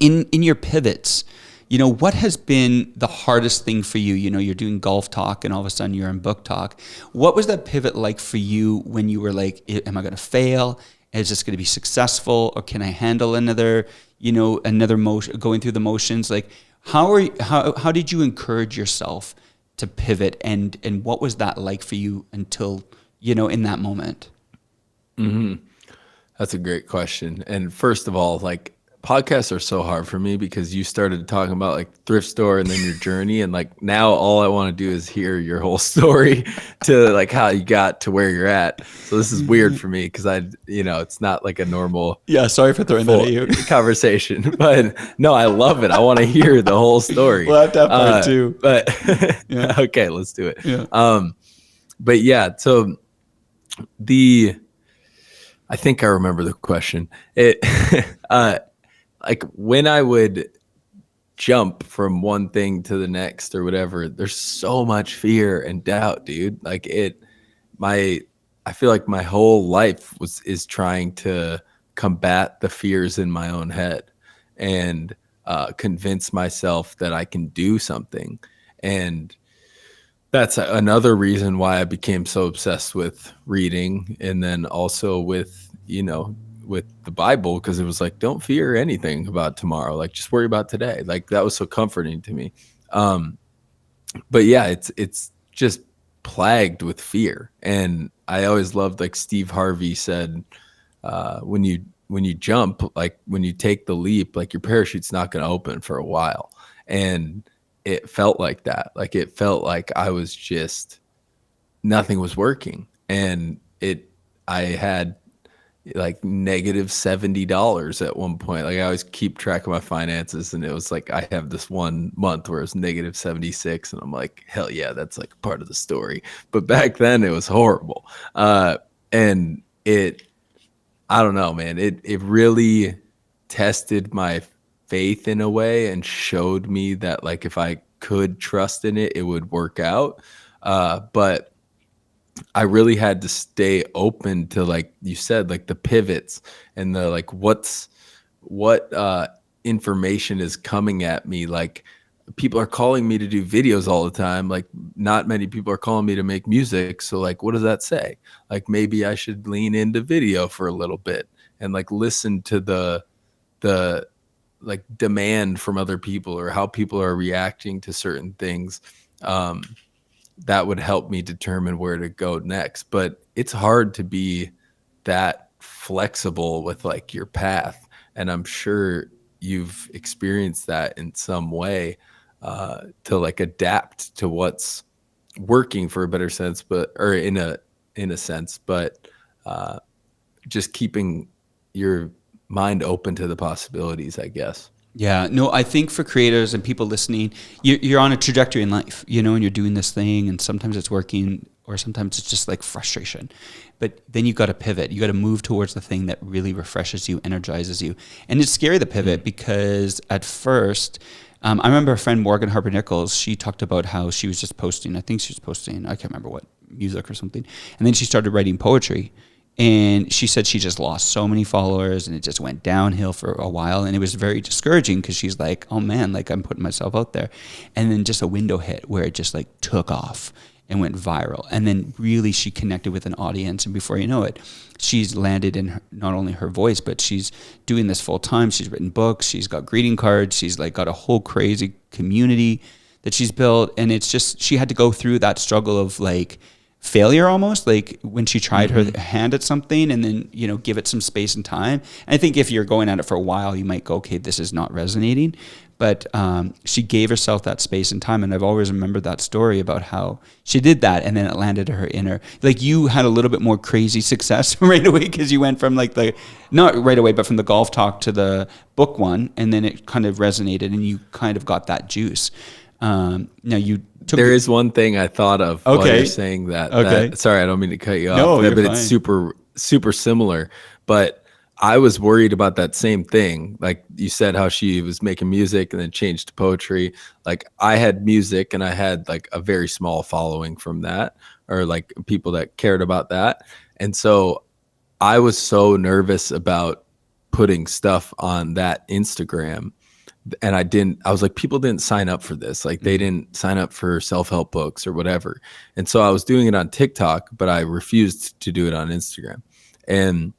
in your pivots, you know, what has been the hardest thing for you? You know, you're doing golf talk and all of a sudden you're in book talk. What was that pivot like for you when you were like, am I going to fail? Is this going to be successful? Or can I handle another motion, going through the motions? Like, how did you encourage yourself to pivot? And what was that like for you until, you know, in that moment? That's a great question. And first of all, like podcasts are so hard for me because you started talking about like thrift store and then your journey. And like now all I want to do is hear your whole story to like how you got to where you're at. So this is weird for me because it's not like a normal. Yeah. Sorry for throwing that at you. Conversation, but no, I love it. I want to hear the whole story. We'll have to have part two. But yeah. Okay, let's do it. Yeah. But yeah, so I think I remember the question. Like when I would jump from one thing to the next or whatever, there's so much fear and doubt, dude. Like I feel like my whole life is trying to combat the fears in my own head and convince myself that I can do something. And that's another reason why I became so obsessed with reading, and then also with the Bible, because it was like, don't fear anything about tomorrow. Like just worry about today. Like that was so comforting to me. But yeah, it's just plagued with fear. And I always loved, like Steve Harvey said, when you jump, like when you take the leap, like your parachute's not going to open for a while. And it felt like that. Like it felt like I was just, nothing was working. And I had like negative $70 at one point. Like I always keep track of my finances, and it was like I have this one month where it was negative 76, and I'm like, hell yeah, that's like part of the story. But back then it was horrible. And I don't know, man, it really tested my faith in a way and showed me that like if I could trust in it, it would work out. But I really had to stay open to, like you said, like the pivots and the like what information is coming at me. Like people are calling me to do videos all the time. Like not many people are calling me to make music. So like, what does that say? Like maybe I should lean into video for a little bit. and like listen to the like demand from other people or how people are reacting to certain things, that would help me determine where to go next. But it's hard to be that flexible with like your path. And I'm sure you've experienced that in some way, to like adapt to what's working, for a better sense, or in a sense, but just keeping your mind open to the possibilities, I guess. Yeah, no, I think for creators and people listening, you're on a trajectory in life, and you're doing this thing, and sometimes it's working, or sometimes it's just like frustration. But then you got to pivot. You got to move towards the thing that really refreshes you, energizes you. And it's scary, the pivot, because at first, I remember a friend, Morgan Harper Nichols, she talked about how she was just posting, I think she was posting, I can't remember what, music or something. And then she started writing poetry. And she said she just lost so many followers, and it just went downhill for a while. And it was very discouraging, because she's like, oh man, like I'm putting myself out there. And then just a window hit where it just like took off and went viral. And then really she connected with an audience. And before you know it, she's landed in not only her voice, but she's doing this full time. She's written books. She's got greeting cards. She's like got a whole crazy community that she's built. And it's just, she had to go through that struggle of like failure almost, like when she tried her hand at something, and then, give it some space and time. And I think if you're going at it for a while, you might go, okay, this is not resonating. But she gave herself that space and time. And I've always remembered that story about how she did that. And then it landed her inner, like you had a little bit more crazy success right away, because you went from like not right away, but from the golf talk to the book one. And then it kind of resonated, and you kind of got that juice. Now you took There is one thing I thought of while you're saying that. Okay. Sorry, I don't mean to cut you off. No, but you're it's super, super similar. But I was worried about that same thing. Like you said, how she was making music and then changed to poetry. Like I had music, and I had like a very small following from that, or like people that cared about that. And so I was so nervous about putting stuff on that Instagram. And I was like, people didn't sign up for this. Like they didn't sign up for self-help books or whatever. And so I was doing it on TikTok, but I refused to do it on Instagram. And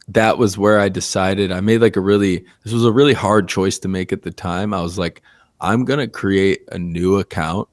that was where I decided I made like this was a really hard choice to make at the time. I was like, I'm going to create a new account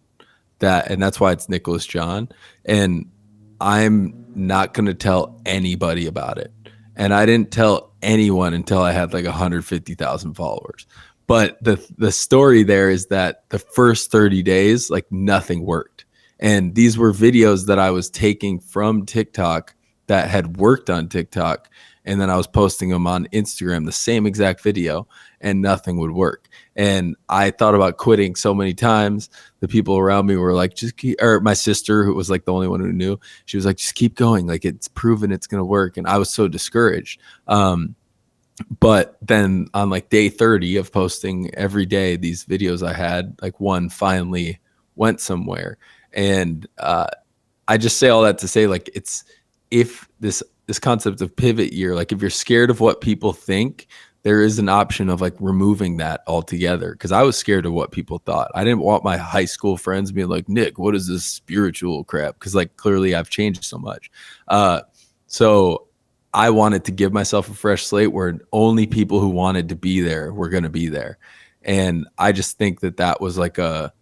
and that's why it's Nicholas John. And I'm not going to tell anybody about it. And I didn't tell anyone until I had like 150,000 followers. But the story there is that the first 30 days, like nothing worked. And these were videos that I was taking from TikTok that had worked on TikTok. And then I was posting them on Instagram, the same exact video, and nothing would work. And I thought about quitting so many times. The people around me were like, or my sister, who was like the only one who knew, she was like, just keep going. Like it's proven it's going to work. And I was so discouraged. But then on like day 30 of posting every day, these videos I had, like one finally went somewhere. And I just say all that to say, like, if this concept of pivot year, like if you're scared of what people think, there is an option of like removing that altogether. Cause I was scared of what people thought. I didn't want my high school friends being like, Nick, what is this spiritual crap? Cause like clearly I've changed so much. So I wanted to give myself a fresh slate where only people who wanted to be there were going to be there. And I just think that was like a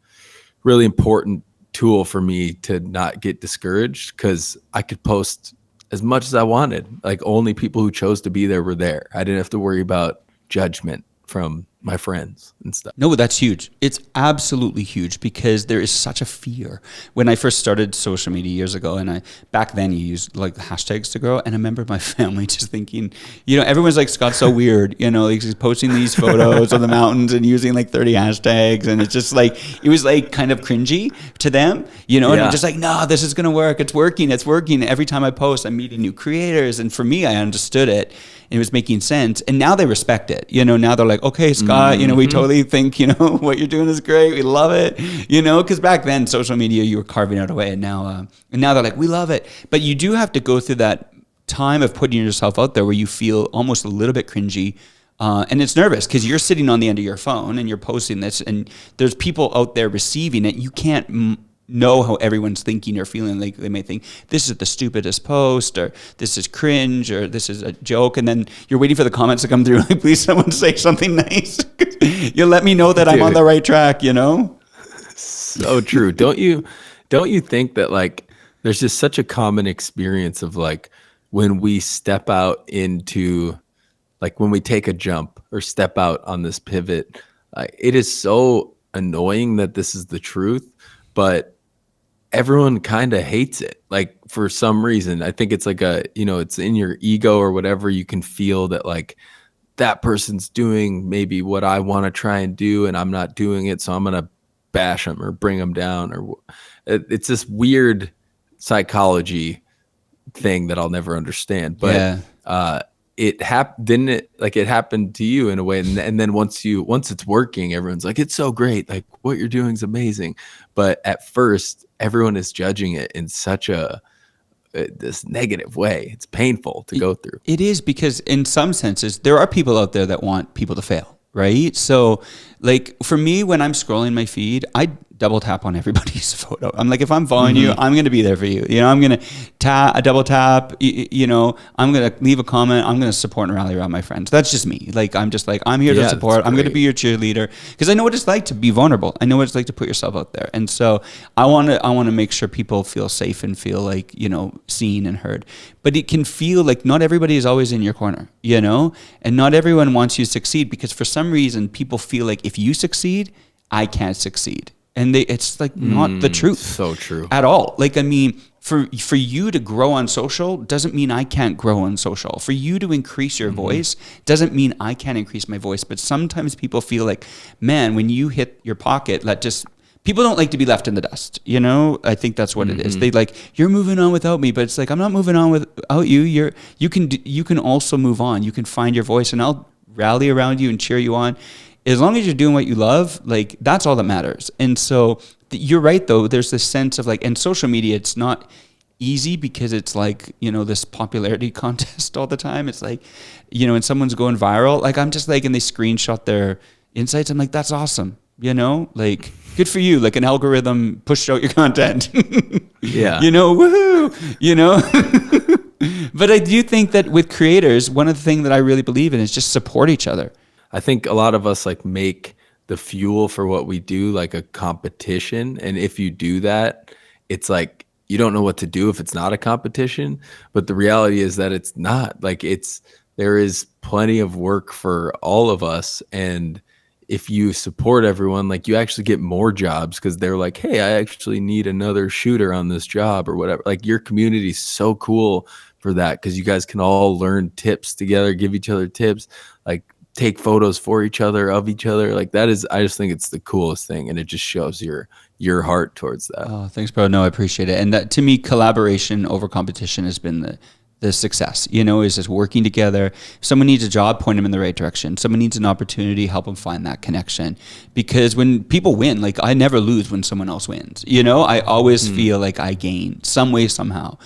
really important tool for me to not get discouraged, because I could post as much as I wanted. Like only people who chose to be there were there. I didn't have to worry about judgment from my friends and stuff. No, that's huge. It's absolutely huge, because there is such a fear. When I first started social media years ago, and back then you used like hashtags to grow, and I remember my family just thinking, everyone's like, Scott's so weird, like he's posting these photos of the mountains and using like 30 hashtags, and it's just like, it was like kind of cringy to them, and I'm just like, no, this is going to work. It's working. Every time I post, I'm meeting new creators. And for me, I understood it. It was making sense. And now they respect it. Now they're like, okay, Scott, we totally think, what you're doing is great. We love it. Because back then social media, you were carving it away. And now they're like, we love it. But you do have to go through that time of putting yourself out there where you feel almost a little bit cringy. And it's nervous because you're sitting on the end of your phone and you're posting this, and there's people out there receiving it. You can't know how everyone's thinking or feeling. Like they may think this is the stupidest post, or this is cringe, or this is a joke, and then you're waiting for the comments to come through. Like, please, someone say something nice. You let me know that I'm on the right track. So true. Don't you think that like there's just such a common experience of like when we step out into, like when we take a jump or step out on this pivot, it is so annoying that this is the truth, but everyone kind of hates it. Like for some reason, I think it's like it's in your ego or whatever. You can feel that like that person's doing maybe what I want to try and do, and I'm not doing it. So I'm going to bash them or bring them down, or it's this weird psychology thing that I'll never understand. But it happened, it happened to you in a way, and then once it's working, everyone's like, it's so great, like what you're doing is amazing. But at first, everyone is judging it in such this negative way. It's painful to go through. It is, because in some senses, there are people out there that want people to fail, right? So like for me, when I'm scrolling my feed, I double tap on everybody's photo. I'm like, if I'm following you, I'm going to be there for you. I'm going to double tap, I'm going to leave a comment. I'm going to support and rally around my friends. That's just me. Like, I'm just like, I'm here to support. I'm going to be your cheerleader, because I know what it's like to be vulnerable. I know what it's like to put yourself out there. And so I want to make sure people feel safe and feel like, seen and heard. But it can feel like not everybody is always in your corner, and not everyone wants you to succeed, because for some reason people feel like if you succeed, I can't succeed. And it's like not the truth. So true. At all. Like, I mean, for you to grow on social doesn't mean I can't grow on social. For you to increase your voice doesn't mean I can't increase my voice. But sometimes people feel like, man, when you hit your pocket, people don't like to be left in the dust. I think that's what it is. They like, you're moving on without me, but it's like, I'm not moving on without you. You can also move on. You can find your voice, and I'll rally around you and cheer you on. As long as you're doing what you love, like that's all that matters. And so you're right, though. There's this sense of like, and social media, it's not easy because it's like, this popularity contest all the time. It's like, and someone's going viral. Like I'm just like, and they screenshot their insights. I'm like, that's awesome. Like good for you. Like an algorithm pushed out your content. Yeah. Woohoo, But I do think that with creators, one of the things that I really believe in is just support each other. I think a lot of us like make the fuel for what we do like a competition. And if you do that, it's like you don't know what to do if it's not a competition. But the reality is that it's not. Like there is plenty of work for all of us. And if you support everyone, like you actually get more jobs, because they're like, hey, I actually need another shooter on this job or whatever. Like your community is so cool for that, because you guys can all learn tips together, give each other tips, like take photos for each other, of each other. Like that is, I just think it's the coolest thing. And it just shows your heart towards that. Oh, thanks, bro. No, I appreciate it. And that, to me, collaboration over competition has been the success, is just working together. If someone needs a job, point them in the right direction. Someone needs an opportunity, help them find that connection. Because when people win, like I never lose when someone else wins, I always feel like I gain some way, somehow,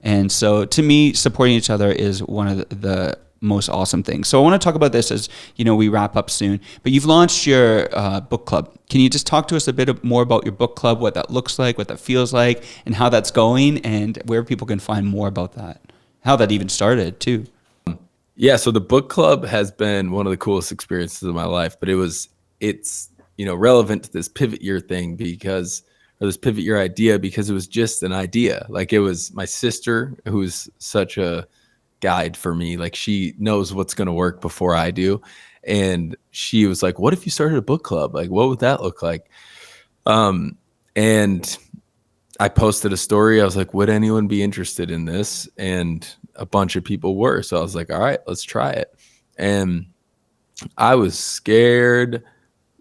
And so to me, supporting each other is one of the most awesome things. So I want to talk about this as, we wrap up soon, but you've launched your book club. Can you just talk to us a bit more about your book club, what that looks like, what that feels like, and how that's going, and where people can find more about that, how that even started too? Yeah. So the book club has been one of the coolest experiences of my life, but it's relevant to this pivot year thing this pivot year idea, because it was just an idea. Like it was my sister, who's such a guide for me. Like she knows what's going to work before I do. And she was like, what if you started a book club? Like, what would that look like? And I posted a story. I was like, would anyone be interested in this? And a bunch of people were. So I was like, all right, let's try it. And I was scared,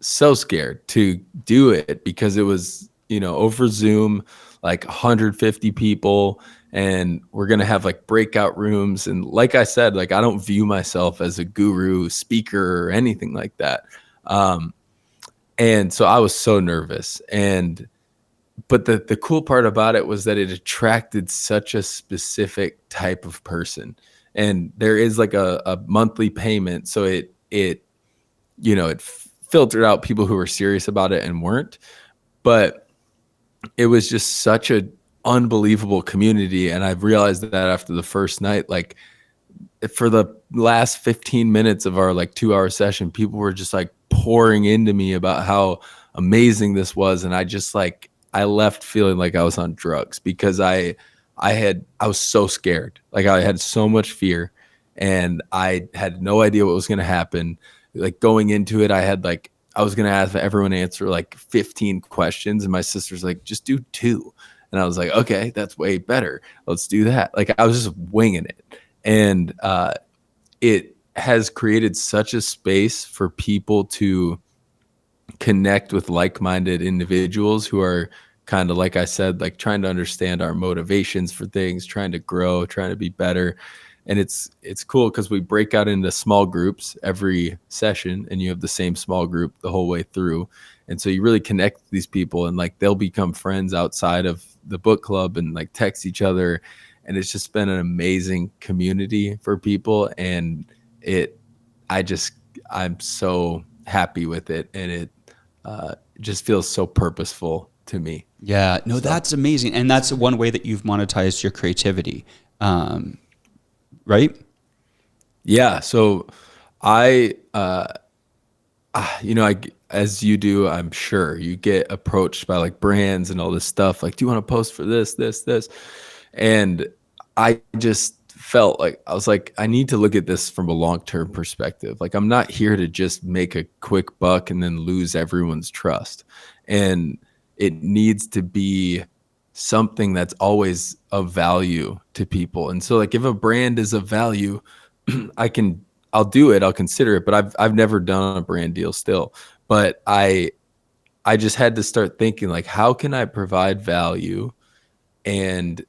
so scared to do it, because it was, over Zoom, like 150 people. And we're going to have like breakout rooms. And like I said, like, I don't view myself as a guru speaker or anything like that. And so I was so nervous. But the cool part about it was that it attracted such a specific type of person. And there is like a monthly payment. So it filtered out people who were serious about it and weren't. But it was just such a unbelievable community. And I've realized that after the first night, like for the last 15 minutes of our like 2-hour session, people were just like pouring into me about how amazing this was. And I just like, I left feeling like I was on drugs because I was so scared. Like I had so much fear and I had no idea what was going to happen. Like going into it, I was going to have everyone answer like 15 questions. And my sister's like, just do 2. And I was like, okay, that's way better. Let's do that. Like I was just winging it. And it has created such a space for people to connect with like-minded individuals who are kind of, like I said, like trying to understand our motivations for things, trying to grow, trying to be better. And it's cool because we break out into small groups every session and you have the same small group the whole way through. And so you really connect with these people and like they'll become friends outside of the book club and like text each other. And it's just been an amazing community for people. And I'm so happy with it. And it just feels so purposeful to me. Yeah, no, that's amazing. And that's one way that you've monetized your creativity. Right? Yeah. So as you do, I'm sure you get approached by like brands and all this stuff. Like, do you want to post for this? And I just felt like, I was like, I need to look at this from a long-term perspective. Like, I'm not here to just make a quick buck and then lose everyone's trust. And it needs to be something that's always of value to people. And so like if a brand is of value, I'll do it, I'll consider it, but I've never done a brand deal still. But I just had to start thinking like, how can I provide value and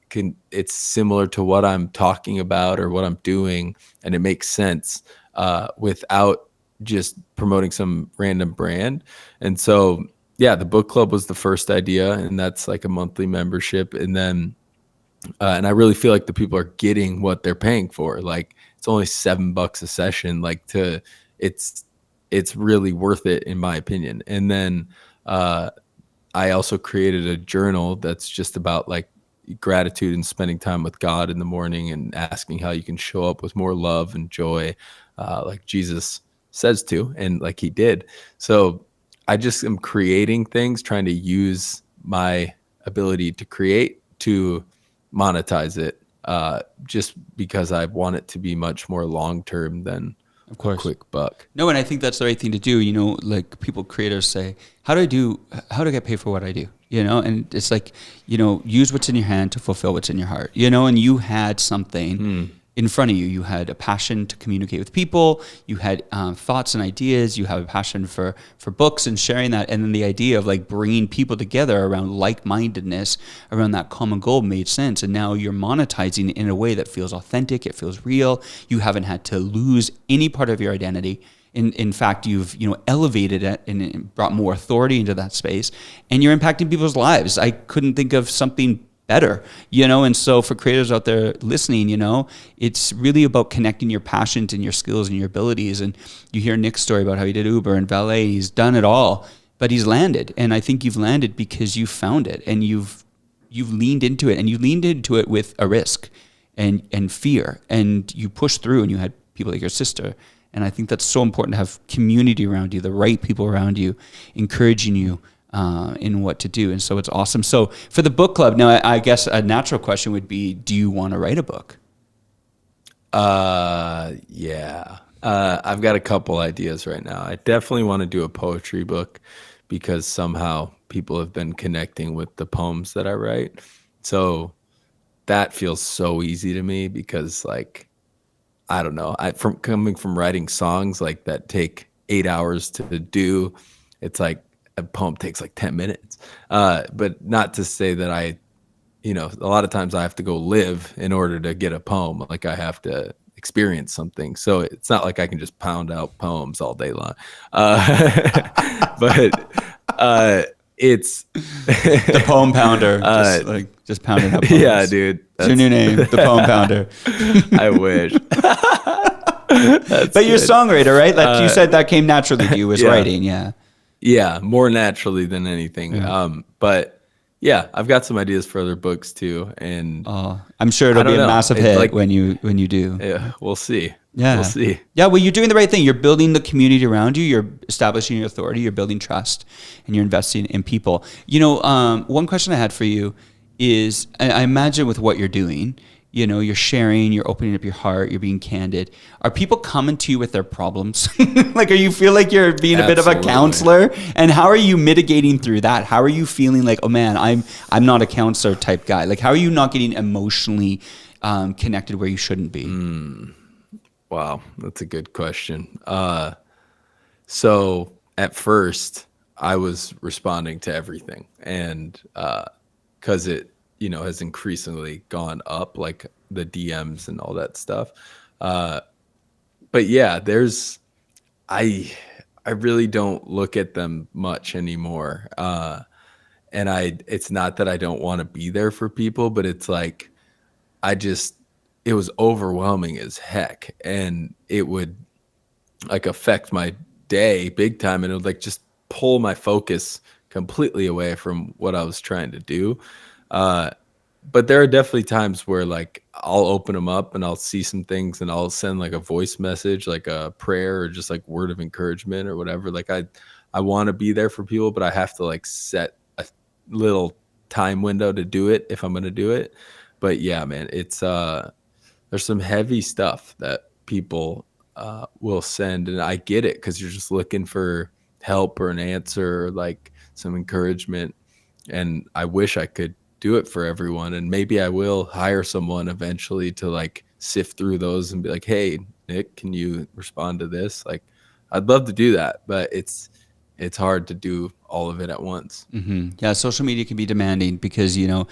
it's similar to what I'm talking about or what I'm doing and it makes sense without just promoting some random brand. And so yeah, the book club was the first idea, and that's like a monthly membership. And then, and I really feel like the people are getting what they're paying for. Like it's only $7 a session. Like it's really worth it in my opinion. And then I also created a journal that's just about like gratitude and spending time with God in the morning and asking how you can show up with more love and joy, like Jesus says to, and like he did. So I just am creating things, trying to use my ability to create to monetize it, just because I want it to be much more long-term than of course. A quick buck. No, and I think that's the right thing to do. You know, like people, creators say, how do I get paid for what I do? You know, and it's like, you know, use what's in your hand to fulfill what's in your heart, you know, and you had something in front of you. You had a passion to communicate with people. You had thoughts and ideas. You have a passion for books and sharing that. And then the idea of like bringing people together around like-mindedness, around that common goal made sense. And now you're monetizing it in a way that feels authentic. It feels real. You haven't had to lose any part of your identity. In fact, you've elevated it and brought more authority into that space, and you're impacting people's lives. I couldn't think of something better, and so for creators out there listening, it's really about connecting your passions and your skills and your abilities. And you hear Nick's story about how he did Uber and valet. He's done it all, but he's landed. And I think you've landed because you found it and you've leaned into it, and you leaned into it with a risk and fear, and you pushed through, and you had people like your sister. And I think that's so important to have community around you, the right people around you, encouraging you in what to do. And so it's awesome. So for the book club, now I guess a natural question would be, do you want to write a book? Yeah. I've got a couple ideas right now. I definitely want to do a poetry book because somehow people have been connecting with the poems that I write. So that feels so easy to me because like, I don't know. From coming from writing songs like that take 8 hours to do, it's like a poem takes like 10 minutes. But not to say that a lot of times I have to go live in order to get a poem. Like I have to experience something. So it's not like I can just pound out poems all day long. But it's the poem pounder. Just pounding up poems. Yeah, dude. That's your new name, the poem pounder. I wish. But you're a songwriter, right? Like you said, that came naturally to you, was writing. Yeah. Yeah, more naturally than anything. Yeah. But Yeah, I've got some ideas for other books too, and I'm sure it'll be a massive hit like, when you do. Yeah, we'll see. Yeah, we'll see. Yeah, well, you're doing the right thing. You're building the community around you. You're establishing your authority. You're building trust, and you're investing in people. One question I had for you is, I imagine with what you're doing, you're sharing, you're opening up your heart, you're being candid. Are people coming to you with their problems? Like, are you feel like you're being a bit of a counselor? And how are you mitigating through that? How are you feeling like, oh man, I'm not a counselor type guy? Like, how are you not getting emotionally connected where you shouldn't be? Wow, that's a good question. So at first I was responding to everything, and because it has increasingly gone up, like the DMs and all that stuff. But yeah, I really don't look at them much anymore. And it's not that I don't want to be there for people, but it's like, it was overwhelming as heck, and it would like affect my day big time, and it would like just pull my focus completely away from what I was trying to do. But there are definitely times where like I'll open them up and I'll see some things and I'll send like a voice message, like a prayer or just like word of encouragement or whatever. Like I want to be there for people, but I have to like set a little time window to do it if I'm going to do it. But yeah, man, it's there's some heavy stuff that people will send, and I get it, because you're just looking for help or an answer or like some encouragement. And I wish I could do it for everyone, and maybe I will hire someone eventually to like sift through those and be like, hey Nick, can you respond to this? Like, I'd love to do that, but it's hard to do all of it at once. Mm-hmm. Yeah, social media can be demanding because you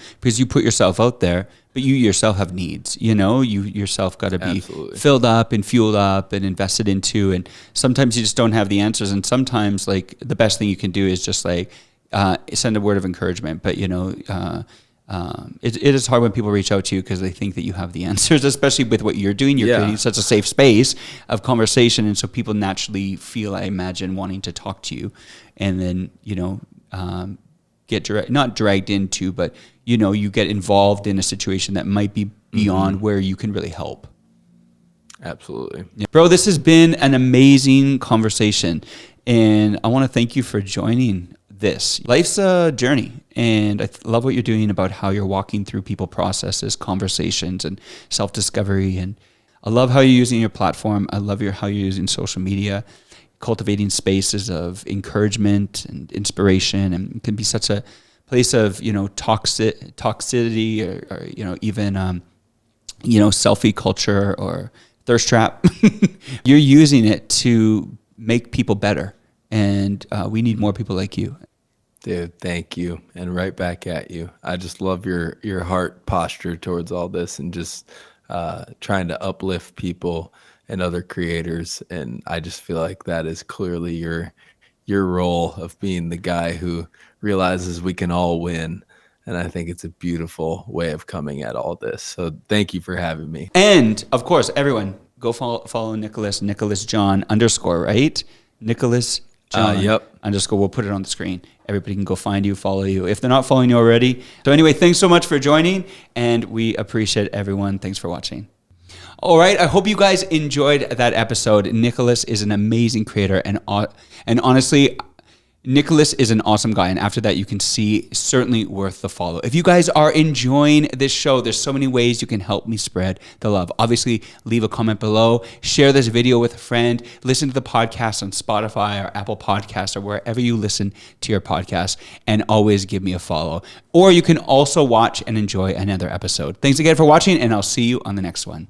put yourself out there, but you yourself have needs. You yourself got to be filled up and fueled up and invested into, and sometimes you just don't have the answers. And sometimes like the best thing you can do is just like send a word of encouragement. But it is hard when people reach out to you because they think that you have the answers, especially with what you're doing. You're creating such a safe space of conversation, and so people naturally feel, I imagine, wanting to talk to you, and then get not dragged into, but you get involved in a situation that might be beyond where you can really help. Absolutely. Yeah. Bro, this has been an amazing conversation, and I want to thank you for joining this. Life's a journey, and I love what you're doing about how you're walking through people processes, conversations, and self-discovery. And I love how you're using your platform. I love how you're using social media, cultivating spaces of encouragement and inspiration, and it can be such a place of toxicity or even selfie culture or thirst trap. You're using it to make people better, and we need more people like you. Dude, thank you. And right back at you. I just love your heart posture towards all this, and just trying to uplift people and other creators. And I just feel like that is clearly your role of being the guy who realizes we can all win. And I think it's a beautiful way of coming at all this. So thank you for having me. And of course, everyone go follow Nicholas John _ right? Nicholas John _ we'll put it on the screen. Everybody can go find you, follow you if they're not following you already. So anyway, thanks so much for joining, and we appreciate everyone. Thanks for watching. All right, I hope you guys enjoyed that episode. Nicholas is an amazing creator, and honestly, Nicholas is an awesome guy, and after that, you can see certainly worth the follow. If you guys are enjoying this show, there's so many ways you can help me spread the love. Obviously, leave a comment below, share this video with a friend, listen to the podcast on Spotify or Apple Podcasts or wherever you listen to your podcast, and always give me a follow. Or you can also watch and enjoy another episode. Thanks again for watching, and I'll see you on the next one.